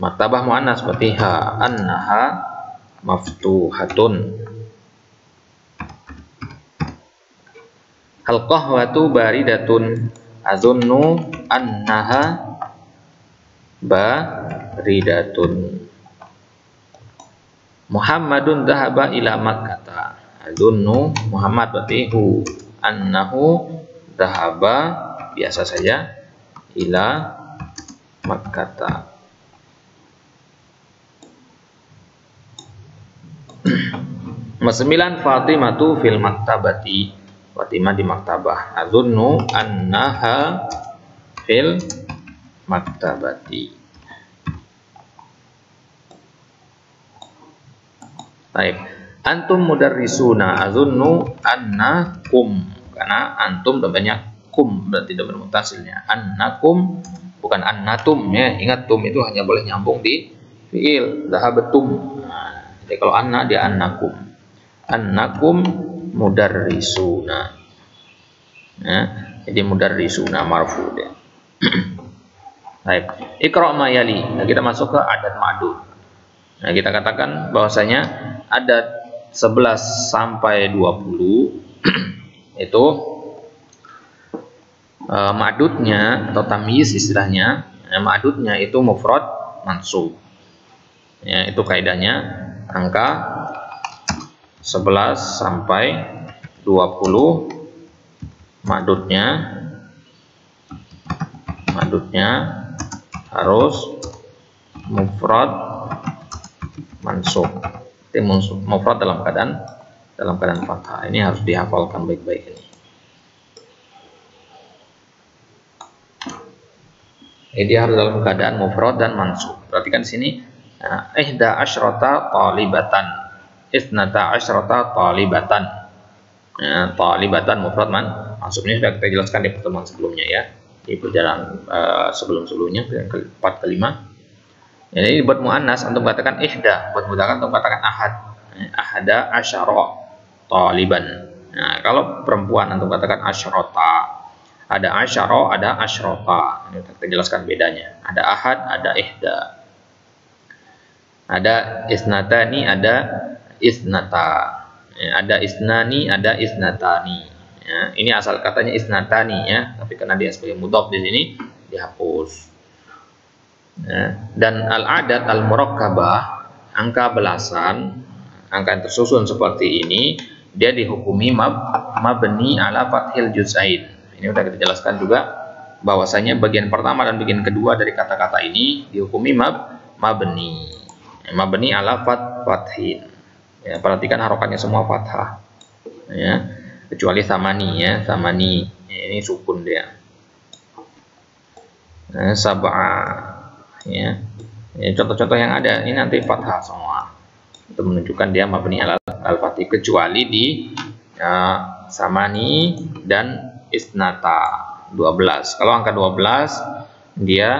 maktabah muannas seperti ha, annaha maftuhatun. Al qahwatu baridatun. Azunnu annaha baridatun. Muhammadun dhahaba ila Makkah. Azunnu Muhammad berarti hu, annahu dhahaba biasa saja ila Makkah. Nomor 9 Fatimatu fil maktabati. Fatimah di maktabah. Azunnu annaha fil maktabati. Baik. Antum mudarrisuna. Azunnu annakum, karena antum dan banyak kum, berarti domir mutasilnya. Annakum bukan annatum ya. Ingat tum itu hanya boleh nyambung di fiil. Zahabatum. Nah, jadi kalau anna dia annakum. Annakum mudarrisuna ya, jadi mudarrisuna marfu dia. Baik, iqra ma yali. Nah, kita masuk ke adat ma'dud. Nah, kita katakan bahwasanya adat 11 sampai 20 itu ma'dudnya atau tamyiz istilahnya, ma'dudnya itu mufrad mansub ya. Itu kaidahnya angka 11 sampai 20 ma'dudnya harus mufrad mansub. Mufrad dalam keadaan fathah. Ini harus dihafalkan baik-baik ini. Jadi harus dalam keadaan mufrad dan mansub. Perhatikan di sini, ihda asyrata talibatan. Isnata asyrata talibatan. Ya, talibatan mufrad mansub. Ini sudah kita jelaskan di pertemuan sebelumnya ya, di perjalanan sebelum-sebelumnya, keempat kelima. Jadi buat muannas antum katakan ihda, buat mudzakkar antum katakan ahad. Ahada asyara taliban. Nah, kalau perempuan antum katakan asyrata. Ada asyara, ada asyrata. Ini kita jelaskan bedanya. Ada ahad, ada ihda. Ada isnatani, ada isnata. Ya, ada isnani, ada isnatani. Ya, ini asal katanya isnatani ya, tapi karena dia sebagai mudhaf di sini dihapus. Ya, dan al-adat al-murakkabah, angka belasan, angka yang tersusun seperti ini, dia dihukumi mabni ala fathil juz'ain. Ini udah kita jelaskan juga bahwasanya bagian pertama dan bagian kedua dari kata-kata ini dihukumi mabni ala fathin. Ya, perhatikan harokatnya semua fathah. Ya, kecuali samani ya, samani ini sukun dia. Sab'a ya. Contoh-contoh yang ada ini nanti fathah semua. Itu menunjukkan dia mabni ala al-fathih, kecuali di samani dan isnata 12. Kalau angka 12 dia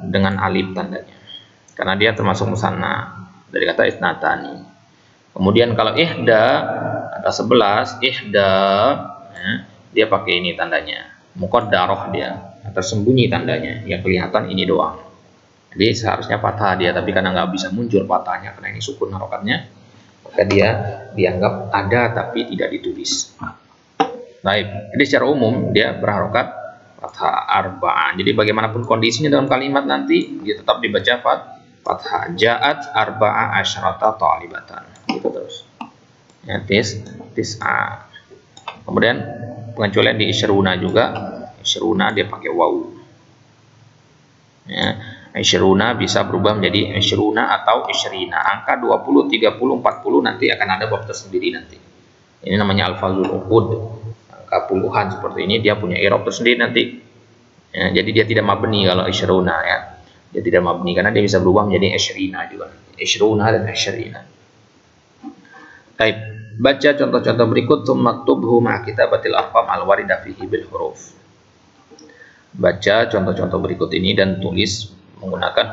dengan alif tandanya. Karena dia termasuk musanna dari kata isnatani. Kemudian kalau ihda ada 11, ihda ya, dia pakai ini tandanya. Muqaddarah dia, tersembunyi tandanya. Yang kelihatan ini doang. Jadi seharusnya fathah dia, tapi karena nggak bisa muncul fathahnya karena ini sukun harokatnya, maka dia dianggap ada tapi tidak ditulis. Baik, jadi secara umum dia berharokat fathah arba'ah. Jadi bagaimanapun kondisinya dalam kalimat nanti dia tetap dibaca fathah. Ja'at arba'a asyrata talibatan. Gitu terus. Ya, tis'a. Kemudian pengecualian di isyruna juga. Isyruna dia pakai waw. Ya, isyruna bisa berubah menjadi isyruna atau isyrina. Angka 20, 30, 40 nanti akan ada bab tersendiri nanti. Ini namanya alfazul uqud. Angka puluhan seperti ini dia punya i'rab tersendiri nanti. Ya, jadi dia tidak mabni kalau isyruna ya. Dia tidak mabni karena dia bisa berubah menjadi isyrina juga. Isyruna dan isyrina. Baik, baca contoh-contoh berikut. Maktubhu ma kitabatil arqam al-waridah fihi bil huruf. Baca contoh-contoh berikut ini dan tulis menggunakan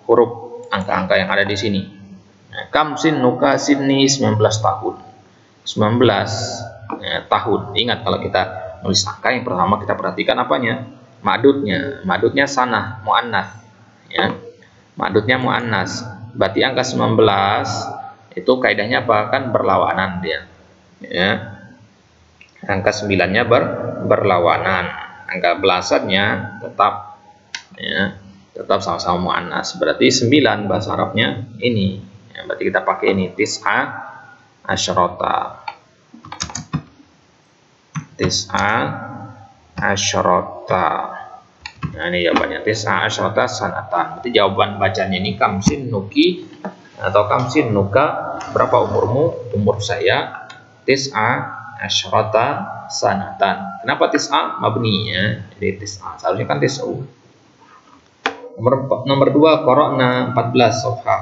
huruf angka-angka yang ada di sini. Nah, kam sinnuka sinni 19 tahun. 19 tahun. Ingat kalau kita nulis angka yang pertama kita perhatikan apanya? Ma'dudnya. Ma'dudnya sanah, muannas. Ya. Ma'dudnya muannas. Berarti angka 19 itu kaidahnya apa? Kan berlawanan dia. Ya. Angka 9-nya berlawanan. Angka belasannya tetap ya, tetap sama-sama muannas. Berarti 9 bahasa Arabnya ini. Ya, berarti kita pakai ini tis'a asyrata. Tis'a asyrata. Nah, ini jawabannya tis'a asyrata sanatan. Berarti jawaban bacanya ini kamsin nuki atau kamsin nuka, berapa umurmu? Umur saya tis'a asyrata sanatan. Kenapa tis'a mabni ya? Jadi tis'a seharusnya kan tis'u. Nomor 2 qara'na 14 sofha.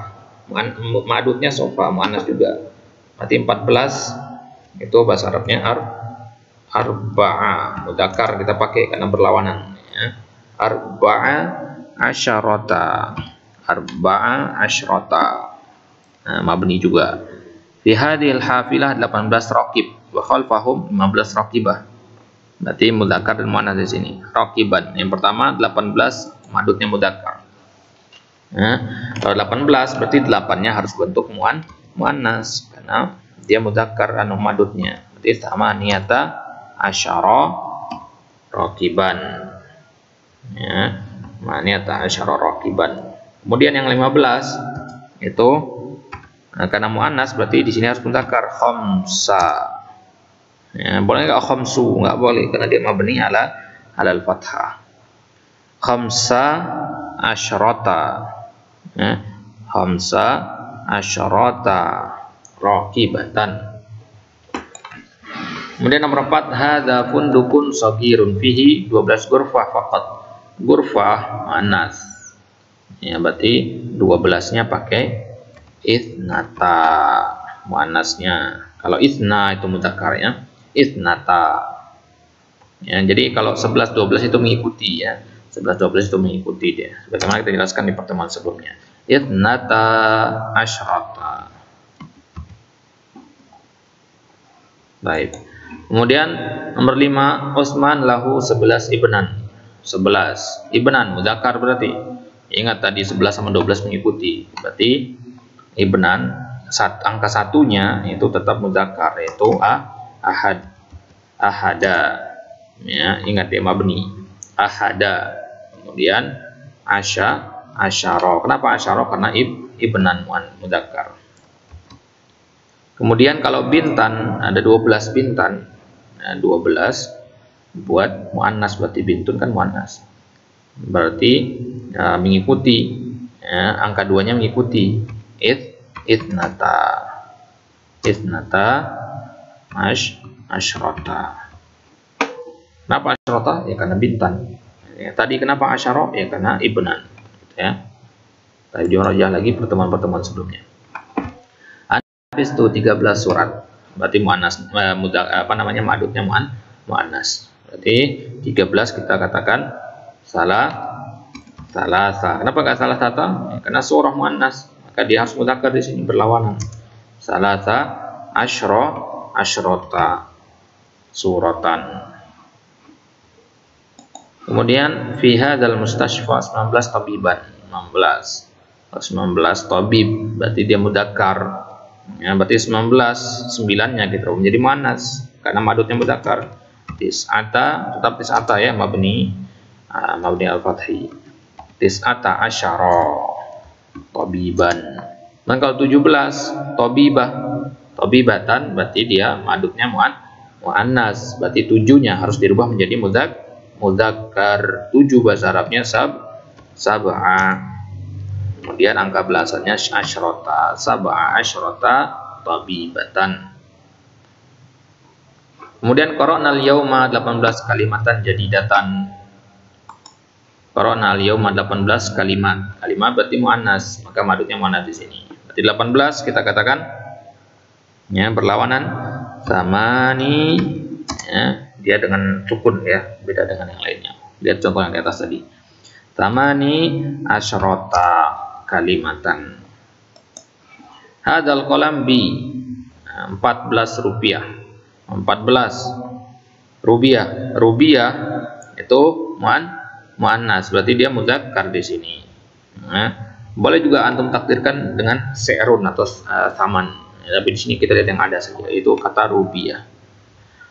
Ma'dudnya sofha, muannas juga. Berarti 14 itu bahasa Arabnya arba'a, mudzakkar kita pakai karena berlawanan ya. Arba'a asyrata. Arba'a asyrata. Nah, mabni juga. Fi hadhil hafilah 18 raqib wa khalfahum 15 raqibah. Berarti mudzakkar dan muannas di sini. Raqiban. Yang pertama 18 madudnya mudzakkar. Nah, kalau 18 berarti 8-nya harus bentuk muannas karena dia mudzakkar anu madudnya. Berarti sama niyata asyara raqiban. Ya, niyata asyara raqiban. Kemudian yang 15 itu karena muannas berarti di sini harus mudzakkar khamsa. Ya, boleh enggak khamsu? Enggak boleh karena dia mabni ala al-fathah. Khamsa asyrata. Ya, khamsa asyrata raqibatan. Kemudian nomor 4 hadza fundukun sagirun fihi 12 ghurfah faqat. Ghurfah muannas. Ya, berarti 12-nya pakai ithnata, muannasnya. Kalau itsna itu mudzakkar ya, ithnata. Ya, jadi kalau 11 12 itu mengikuti ya. 11 12 itu mengikuti dia. Sebagaimana kita jelaskan di pertemuan sebelumnya. Ithnata asyrata. Baik. Kemudian nomor 5 Utsman lahu 11 ibnan. 11 ibnan mudzakkar berarti. Ingat tadi 11 sama 12 mengikuti. Berarti ibnan angka satunya itu tetap mudzakkar yaitu ahada. Ya, ingat ya mabni. Ahada. Kemudian asyara. Kenapa asyara? Karena ibnan mudzakkar. Kemudian kalau bintan ada 12 bintan, nah, 12 buat muannas, berarti bintun kan muannas, berarti mengikuti, ya, angka 2-nya mengikuti itnata asyrota. Kenapa asyrota? Ya karena bintan. Ya, tadi kenapa asyara? Ya karena ibnan. Ya. Tapi dirajah lagi pertemuan-pertemuan sebelumnya. Habis itu 13 surat. Berarti muannas, madudnya muannas. Berarti 13 kita katakan salasa. Kenapa enggak salah satu? Ya, karena surah muannas, maka dia harus mudzakkar di sini berlawanan. Salasa asyrota suratan. Kemudian fi hadzal mustashfa 19 tabiban, 19 tabib, berarti dia mudzakkar. Ya, berarti 19 9-nya gitu menjadi muannas karena madudnya mudzakkar. Tis'ata, tetap tis'ata ya, mabni al-fathi. Tis'ata asyara tabiban. Dan kalau 17 tabibatan, berarti dia madudnya muannas, berarti 7-nya harus dirubah menjadi mudzakkar. 7 bahasa Arabnya sab'a. Kemudian angka belasannya asyrota, sab'a asyrota tabibatan. Kemudian qara'nal yauma 18 kalimatan jadidatan. Qara'nal yauma 18 kalimat. Kalimat berarti muannas, maka madudnya muannas di sini. Berarti 18 kita katakan ya berlawanan samani, ya, dia dengan sukun ya, beda dengan yang lainnya. Lihat contoh yang di atas tadi. Samani asyrota kalimatan. Hadzal qalam bi 14 rupiah. 14 rubiah itu muannas, berarti dia mudzakkar di sini. Nah, boleh juga antum takdirkan dengan se'run atau saman. Ya, tapi di sini kita lihat yang ada saja, itu kata rubiah.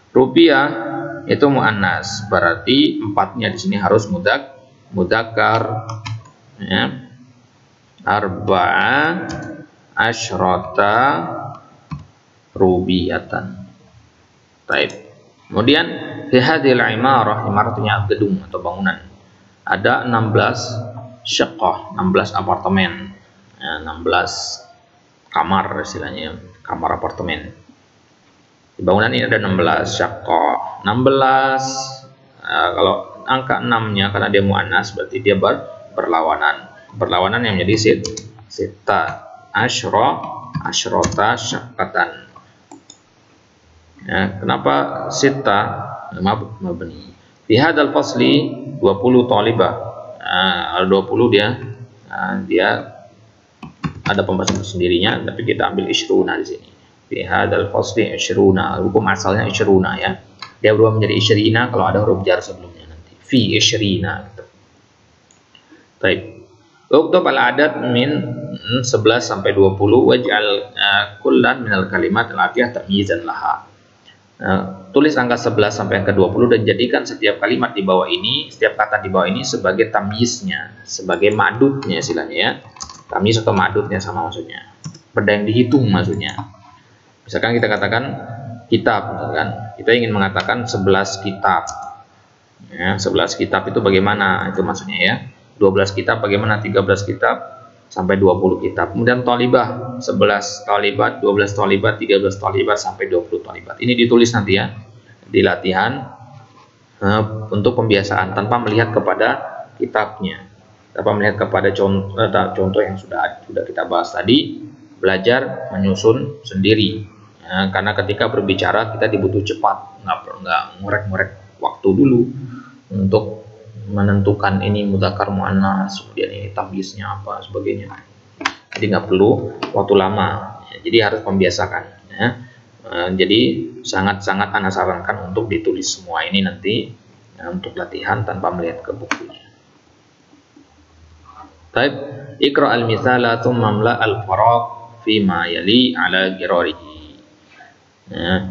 Rupiah itu muannas, berarti 4-nya di sini harus mudzakkar. Ya. Arba'a asyrota rubiyatan. Baik. Kemudian fi hadhil imarah, imarahnya gedung atau bangunan, ada 16 syaqqah, 16 apartemen, ya, 16 kamar istilahnya, kamar apartemen. Di bangunan ini ada 16 syaqqah. 16 kalau angka 6-nya karena dia muannas, berarti dia berlawanan. Berlawanan yang menjadi sita asyrota syaqqatan. Ya, kenapa sita mabni? Fi hadzal fasli 20 talibah. 20 dia ada pembahasan sendirinya, tapi kita ambil isyruna di sini. Fi hadzal fasli isyruna, hukum asalnya isyruna ya. Dia berubah menjadi isyrina kalau ada huruf jar sebelumnya nanti. Fi isyrina gitu. Baik. Uktub al-adat min 11 sampai 20 waj'al kullan minal kalimat al-atiyah tamyizan laha. Tulis angka 11 sampai angka 20 dan jadikan setiap kalimat di bawah ini, setiap kata di bawah ini sebagai tamyiznya, sebagai madudnya istilahnya ya. Tamyiz atau madudnya sama maksudnya. Benda yang dihitung maksudnya. Misalkan kita katakan kitab, misalkan kita ingin mengatakan 11 kitab. Ya, 11 kitab itu bagaimana? Itu maksudnya ya. 12 kitab bagaimana, 13 kitab sampai 20 kitab. Kemudian thalibah 11 thalibat, 12 thalibat, 13 thalibat sampai 20 thalibat. Ini ditulis nanti ya di latihan untuk pembiasaan tanpa melihat kepada kitabnya, tanpa melihat kepada contoh yang sudah kita bahas tadi. Belajar menyusun sendiri ya, karena ketika berbicara kita dibutuh cepat, nggak ngorek-ngorek waktu dulu untuk menentukan ini mudzakkar muannas, kemudian ini tamyiznya apa sebagainya. Jadi nggak perlu waktu lama ya, jadi harus membiasakan ya. Jadi sangat-sangat ana sarankan untuk ditulis semua ini nanti ya, untuk latihan tanpa melihat ke bukunya. Baik, iqra al-misala thumma mla al-faraq fi ma yali ala girarihi. Ya.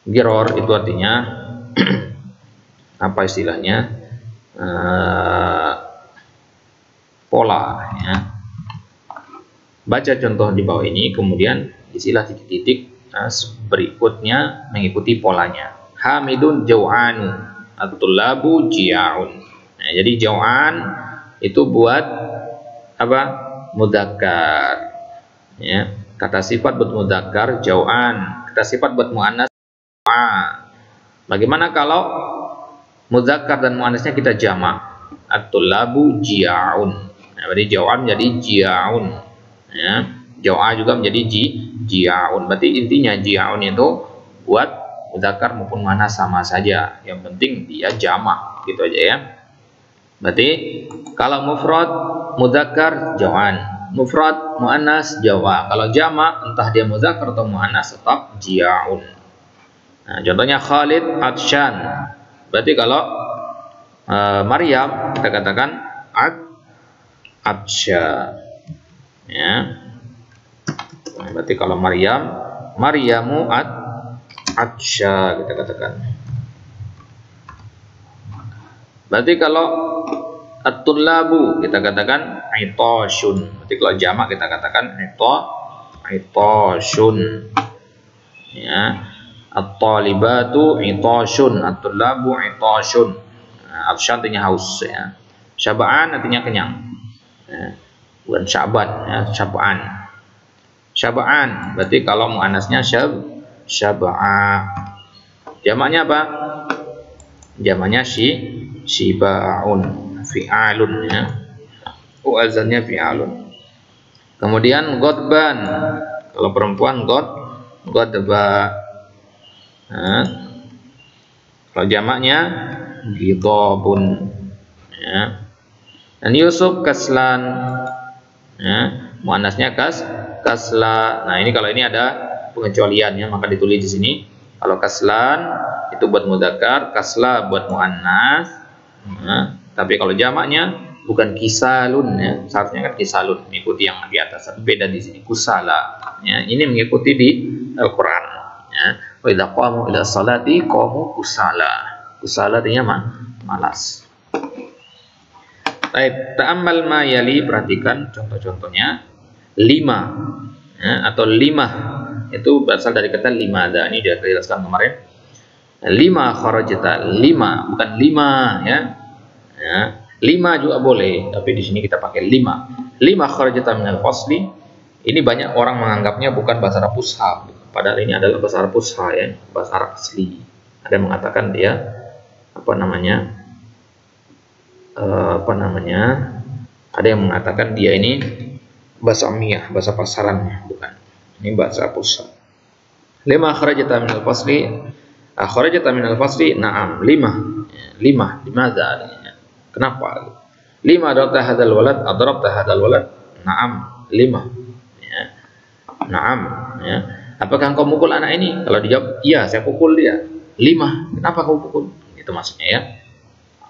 Giror itu artinya apa istilahnya? Pola ya. Baca contoh di bawah ini, kemudian isilah titik-titik berikutnya mengikuti polanya. Hamidun jau'anu, at-tullabu jia'un. Nah, jadi jau'an itu buat apa? Mudzakkar. Ya, kata sifat buat mudzakkar jau'an, kata sifat buat muannas jau'a. Bagaimana kalau mudzakkar dan muannasnya kita jamak? At-tullabu jia'un. Nah, berarti jau'an menjadi jia'un. Ya, jau'a juga menjadi jia'un. Berarti intinya jia'un itu buat mudzakkar maupun muannas sama saja. Yang penting dia jamak, gitu aja ya. Berarti kalau mufrad mudzakkar jau'an, mufrad muannas jau'a. Kalau jamak entah dia mudzakkar atau muannas tetap jia'un. Nah, contohnya Khalid atsyan. Berarti kalau Maryam kita katakan atsya. Ya. Nah, berarti kalau Maryamu atsya kita katakan. Berarti kalau at-tullabu kita katakan aitoshun. Berarti kalau jamak kita katakan aitoshun. Ya. At-talibatu itoshun, at-tullabu itoshun. Atsyan artinya haus ya. Syaba'an artinya kenyang. Ya. Bukan syaban ya, syaba'an. Syaba'an berarti kalau muannasnya syaba'a. Jamaknya apa? Jamaknya shiba'un, fi'alun ya. Wazannya fi'alun. Kemudian ghadban. Kalau perempuan ghadba. Nah, kalau jamaknya ghidabun ya. Dan Yusuf kaslan ya, muannasnya kasla. Nah, ini kalau ini ada pengecualian ya, maka ditulis di sini. Kalau kaslan itu buat mudzakkar, kasla buat muannas. Nah, tapi kalau jamaknya bukan kisalun ya, seharusnya kan kisalun mengikuti yang di atas. Tapi beda di sini kusala. Ya, ini mengikuti di Al-Qur'an ya. Wa idza qamu ila sholati qamu kusala. Kusala artinya malas. Baik, ta'ammal ma yali, perhatikan contoh-contohnya. Lima ya, atau limah itu berasal dari kata limada. Ini sudah dijelaskan kemarin. Lima kharajta, lima bukan lima ya. Ya, lima juga boleh, tapi di sini kita pakai lima. Lima kharajta minal fasli. Ini banyak orang menganggapnya bukan bahasa Arab fusha, padahal ini adalah bahasa Arab fusha ya, bahasa Arab asli. Ada yang mengatakan dia ada yang mengatakan dia ini bahasa amiyah, bahasa pasaran, bukan. Ini bahasa fusha. Lima kharajta minal fasli, kharajta minal fasli, na'am, lima, limadza artinya. Kenapa? Lima darabta hadzal walad, adrabta hadzal walad, na'am, lima. Ya. Na'am, ya. Apakah engkau mukul anak ini? Kalau dijawab, iya, saya pukul dia. Lima, kenapa kau pukul? Itu maksudnya ya.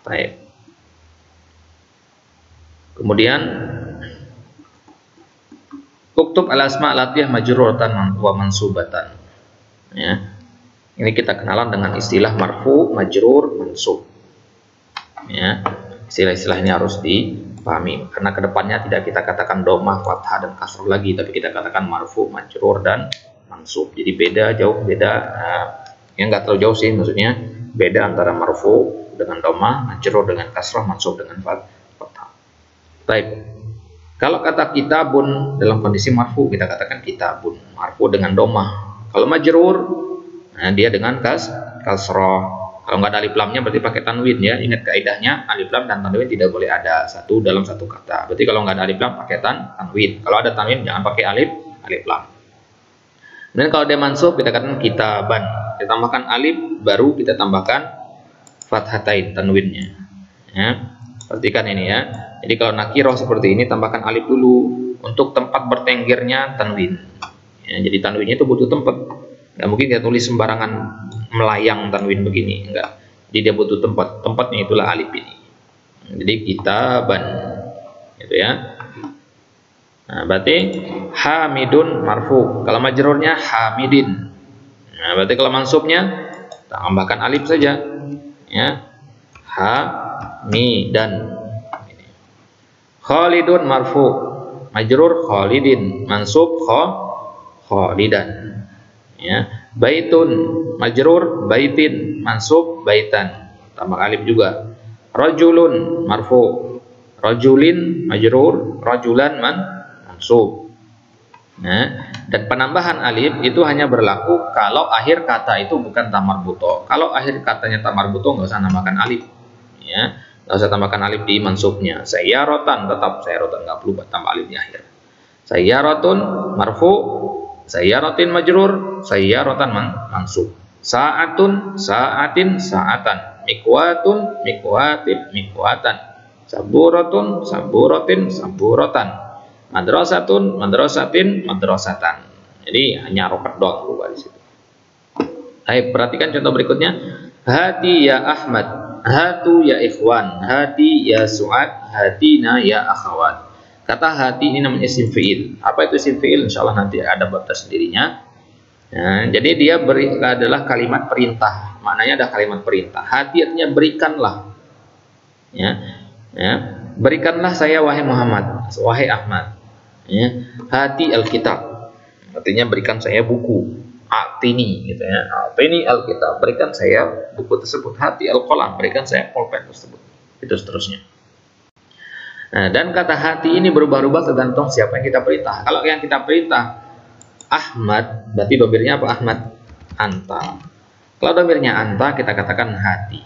Baik. Kemudian uktub al-asma' latiyah majruratan wa mansubatan. Ya. Ini kita kenalan dengan istilah marfu, majrur, mansub. Ya. Istilah-istilah ini harus dipahami karena kedepannya tidak kita katakan dhammah, fathah dan kasrah lagi, tapi kita katakan marfu, majrur dan mansub. Jadi beda, jauh beda. Yang nggak terlalu jauh sih, maksudnya beda antara marfu dengan dhammah, majrur dengan kasrah, mansub dengan fathah. Baik. Kalau kata kitabun dalam kondisi marfu kita katakan kitabun, marfu dengan dhammah. Kalau majrur, nah dia dengan kasrah. Kalau nggak ada alif lamnya berarti pakai tanwin ya. Ingat kaidahnya, alif lam dan tanwin tidak boleh ada satu dalam satu kata. Berarti kalau nggak ada alif lam pakai tanwin. Kalau ada tanwin jangan pakai alif lam. Dan kalau dia mansub kita katakan kitaban. Kita tambahkan alif, baru kita tambahkan fathatain tanwinnya. Ya. Perhatikan ini ya. Jadi kalau nakirah seperti ini tambahkan alif dulu. Untuk tempat bertenggernya tanwin. Ya, jadi tanwinnya itu butuh tempat. Nggak mungkin kita tulis sembarangan melayang tanwin begini, enggak. Jadi dia butuh tempat. Tempatnya itulah alif ini. Jadi kitaban, gitu ya. Nah, berarti hamidun marfu. Kalau majrurnya hamidin. Nah, berarti kalau mansubnya tambahkan alif saja. Ya. Hamidan. Khalidun marfu. Majrur khalidin. Mansub khalidan. Ya, baitun majrur, baitin mansub, baitan tambah alif juga. Rajulun marfu, rajulin majrur, rajulan mansub. Nah, dan penambahan alif itu hanya berlaku kalau akhir kata itu bukan tamarbuto. Kalau akhir katanya tamarbuto nggak usah nambahkan alif. Ya, nggak usah tambahkan alif di mansubnya. Sayyaratan tetap sayyaratan, nggak perlu tambah alif di akhir. Sayyaratun marfu, sayyaratin majrur, sayyaratan mansub. Sa'atun, sa'atin, sa'atan. Mikwatun, mikwatin, mikwatan. Saburatun, saburatin, saburatan. Madrasatun, madrasatin, madrasatan. Jadi hanya rokat doang berubah di situ. Hai, perhatikan contoh berikutnya. Hati ya Ahmad, hatu ya ikhwan, hati ya Su'ad, hatina ya akhawat. Kata hati ini namanya isim fi'il. Apa itu isim fi'il? Insyaallah nanti ada bab tersendirinya. Nah, jadi dia adalah kalimat perintah. Maknanya ada kalimat perintah. Hati artinya berikanlah. Ya, berikanlah saya wahai Muhammad, wahai Ahmad. Ya, hati Alkitab artinya berikan saya buku. Atini gitu ya. Atini Alkitab, berikan saya buku tersebut. Hati Al-Qalam, berikan saya pulpen tersebut. Itu seterusnya. Nah, dan kata hati ini berubah-ubah tergantung siapa yang kita perintah. Kalau yang kita perintah Ahmad, berarti domirnya apa? Ahmad, anta. Kalau domirnya anta, kita katakan hati.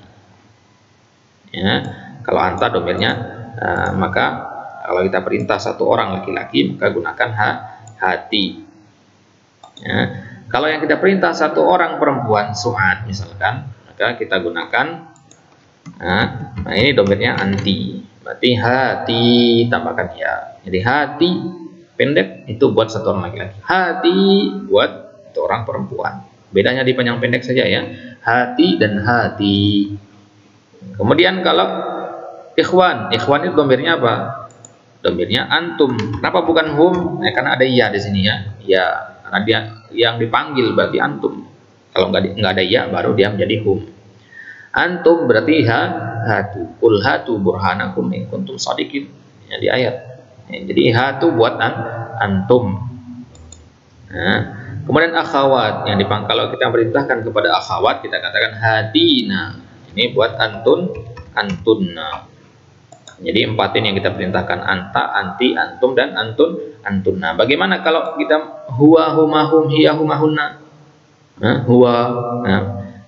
Ya, kalau anta domirnya, maka kalau kita perintah satu orang laki-laki, maka gunakan hati. Ya, kalau yang kita perintah satu orang perempuan, Su'ad misalkan, maka kita gunakan, nah ini domirnya anti. Berarti hati tambahkan ya. Jadi hati pendek itu buat satu orang laki-laki. Hati buat satu orang perempuan. Bedanya di panjang pendek saja ya. Hati dan hati. Kemudian kalau ikhwan, ikhwan itu domirnya apa? Domirnya antum. Kenapa bukan hum? Karena ada ya di sini ya. Ya, karena dia yang dipanggil berarti antum. Kalau nggak ada ya baru dia menjadi hum. Antum berarti hatu. Qul hatu burhanakum in kuntum shadiqin. Ya, di ayat. Ya, jadi hatu buat antum. Nah, kemudian akhawat yang dipanggil, kalau kita perintahkan kepada akhawat kita katakan hatina. Ini buat antunna. Jadi empatin yang kita perintahkan anta, anti, antum dan antunna. Bagaimana kalau kita huwa, huma, hum, hiya, huma, hunna? Huwa. Nah,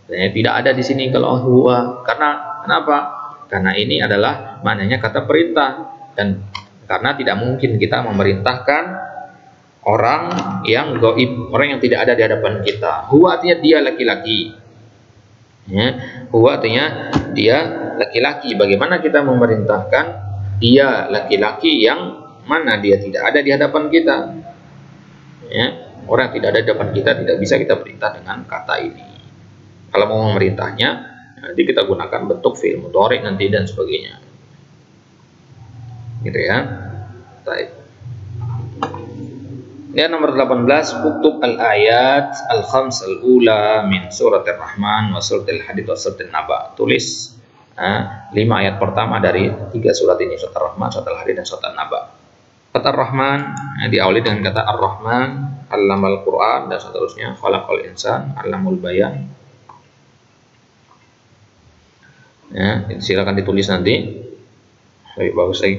tidak ada di sini kalau huwa. Karena kenapa? Karena ini adalah maknanya kata perintah, dan karena tidak mungkin kita memerintahkan orang yang gaib, orang yang tidak ada di hadapan kita. Huwa artinya dia laki-laki. Ya, huwa artinya dia laki-laki. Bagaimana kita memerintahkan dia laki-laki yang mana dia tidak ada di hadapan kita? Ya, orang yang tidak ada di hadapan kita tidak bisa kita perintah dengan kata ini. Kalau mau memerintahnya, nanti kita gunakan bentuk fi'il mudhari nanti dan sebagainya. Gitu ya. Baik. Ya, nomor 18, uktub al-ayat al-khams al-ula min surat ar-Rahman wa surat al-Hadid wa surat an-Naba. Tulis 5 ayat pertama dari 3 surat ini, surat ar-Rahman, surat al-Hadid dan surat an-Naba. Kata ar-Rahman diawali dengan kata ar-Rahman, allamal Quran dan seterusnya, khalaqal insan, allamul bayan. Ya, silakan ditulis nanti. Lebih bagus lagi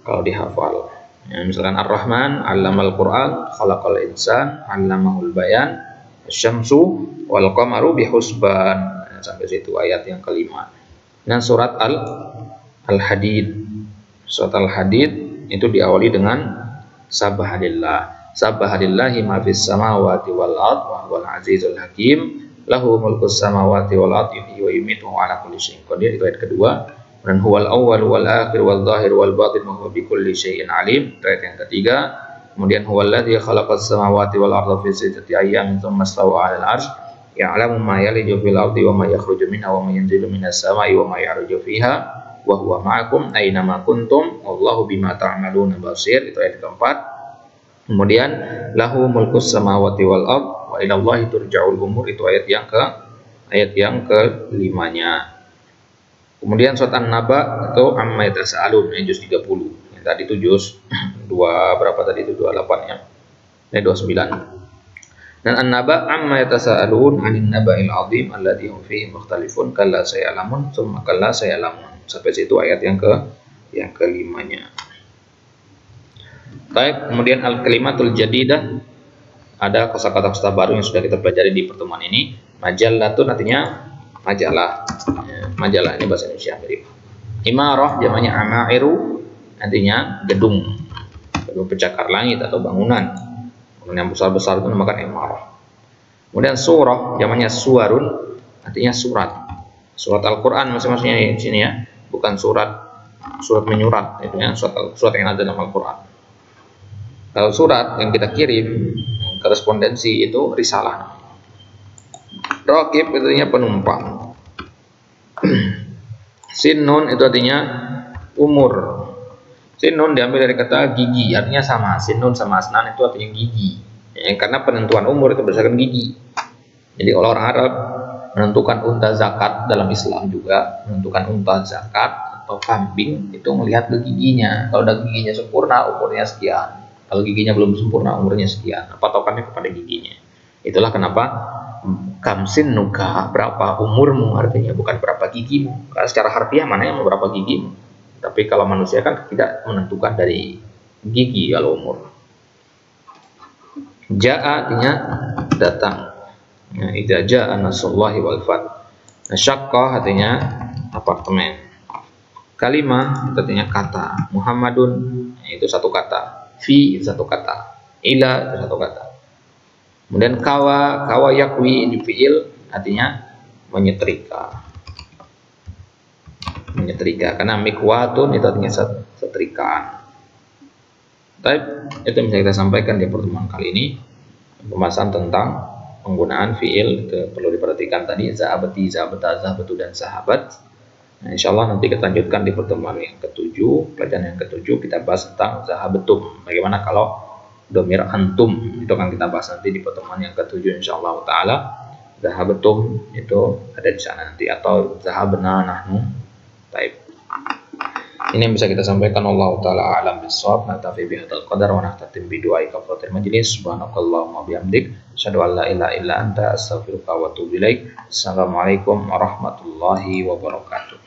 kalau dihafal. Ya, misalkan Ar-Rahman, allamal Quran, khalaqal insan, allamahul bayan, asy-syamsu wal qamaru bihusban. Ya, sampai situ ayat yang kelima. Dan surat Al-Hadid. Surat Al-Hadid itu diawali dengan Sabahadillah. Sabahadillahi ma fis samawati wal ard wa huwal azizul hakim. Lahu mulkus samawati wal ardi wa yumitu ala kulli syai'in qadir. Itu ayat kedua. Dan huwal awwal wal akhir wal zahir wal batin wa huwa bikulli syai'in alim. Itu ayat yang ketiga. Kemudian huwal ladzi khalaqas samawati wal arda fi sittati ayyamin tsumma istawa 'alal 'arsy ya'lamu ma yaliju fil ardi wa ma yakhruju minha wa ma yanzilu minas samai wa ma ya'ruju fiha wa huwa ma'akum aina ma kuntum wallahu bima ta'maluna basir. Itu ayat keempat. Kemudian lahu mulkus samawati wal ard wa ilallahi turja'ul umur. Itu ayat yang kelimanya. Kemudian surat An-Naba atau Amma Yatasa'alun, juz 30. Yang tadi itu juz 2 berapa tadi itu 28 ya. 29. Dan an-naba amma yatasaalun 'anil naba'il 'azim alladzi hum fihi mukhtalifun kalla sayalamun tsumma kalla sayalamun. Sampai situ ayat yang kelimanya. Baik, kemudian al-kalimatul jadidah, ada kosakata baru yang sudah kita pelajari di pertemuan ini. Majallatun artinya majalah. Majalah ini bahasa Indonesia mirip. Imarah jamaknya amairu, artinya gedung pencakar langit atau bangunan. Yang besar-besar itu namakan imarah. Kemudian surah jamaknya suwarun, artinya surat. Surat Al-Qur'an masing-masingnya di sini ya, bukan surat menyurat, itu ya, surat yang ada dalam Al-Qur'an. Kalau surat yang kita kirim, korespondensi itu risalah. Raqib itu artinya penumpang. Sinnun itu artinya umur. Sinnun diambil dari kata gigi, artinya sama. Sinnun sama asnan itu artinya gigi. Ya, karena penentuan umur itu berdasarkan gigi. Jadi kalau orang Arab menentukan unta zakat dalam Islam juga menentukan unta zakat atau kambing itu melihat ke giginya. Kalau udah giginya sempurna umurnya sekian. Kalau giginya belum sempurna umurnya sekian. Patokannya kepada giginya. Itulah kenapa kamsin nuka, berapa umurmu, artinya bukan berapa gigimu. Karena secara harfiah mana yang berapa gigimu. Tapi kalau manusia kan tidak menentukan dari gigi kalau umur. Ja'a artinya datang. Nah, idza ja'a nasrullahi wal fath. Syaqqah artinya apartemen. Kalimah artinya kata. Muhammadun itu satu kata. Fi satu kata. Ila itu satu kata. Kemudian kawa yakwi di fi'il artinya menyetrika. Menyetrika karena mikwatun itu artinya setrikaan. Baik, itu yang bisa kita sampaikan di pertemuan kali ini. Pembahasan tentang penggunaan fi'il itu perlu diperhatikan tadi, zahabati, zahabata, zahabatu dan sahabat. Nah, insyaallah nanti kita lanjutkan di pertemuan yang ke-7. Pelajaran yang ke-7 kita bahas tentang zahabatum. Bagaimana kalau domir antum, itu akan kita bahas nanti di pertemuan yang ke-7 insyaallah taala. Zahabatum itu ada di sana nanti, atau zahabna nahnu. Baik. Ini yang bisa kita sampaikan. Allah taala alam bisawab. Natafi bihadzal qadar wa nahtatim bi du'ai kafatul majlis. Subhanakallahumma bihamdik, asyhadu an la ilaha illa anta, astaghfiruka wa atubu ilaik. Assalamualaikum warahmatullahi wabarakatuh.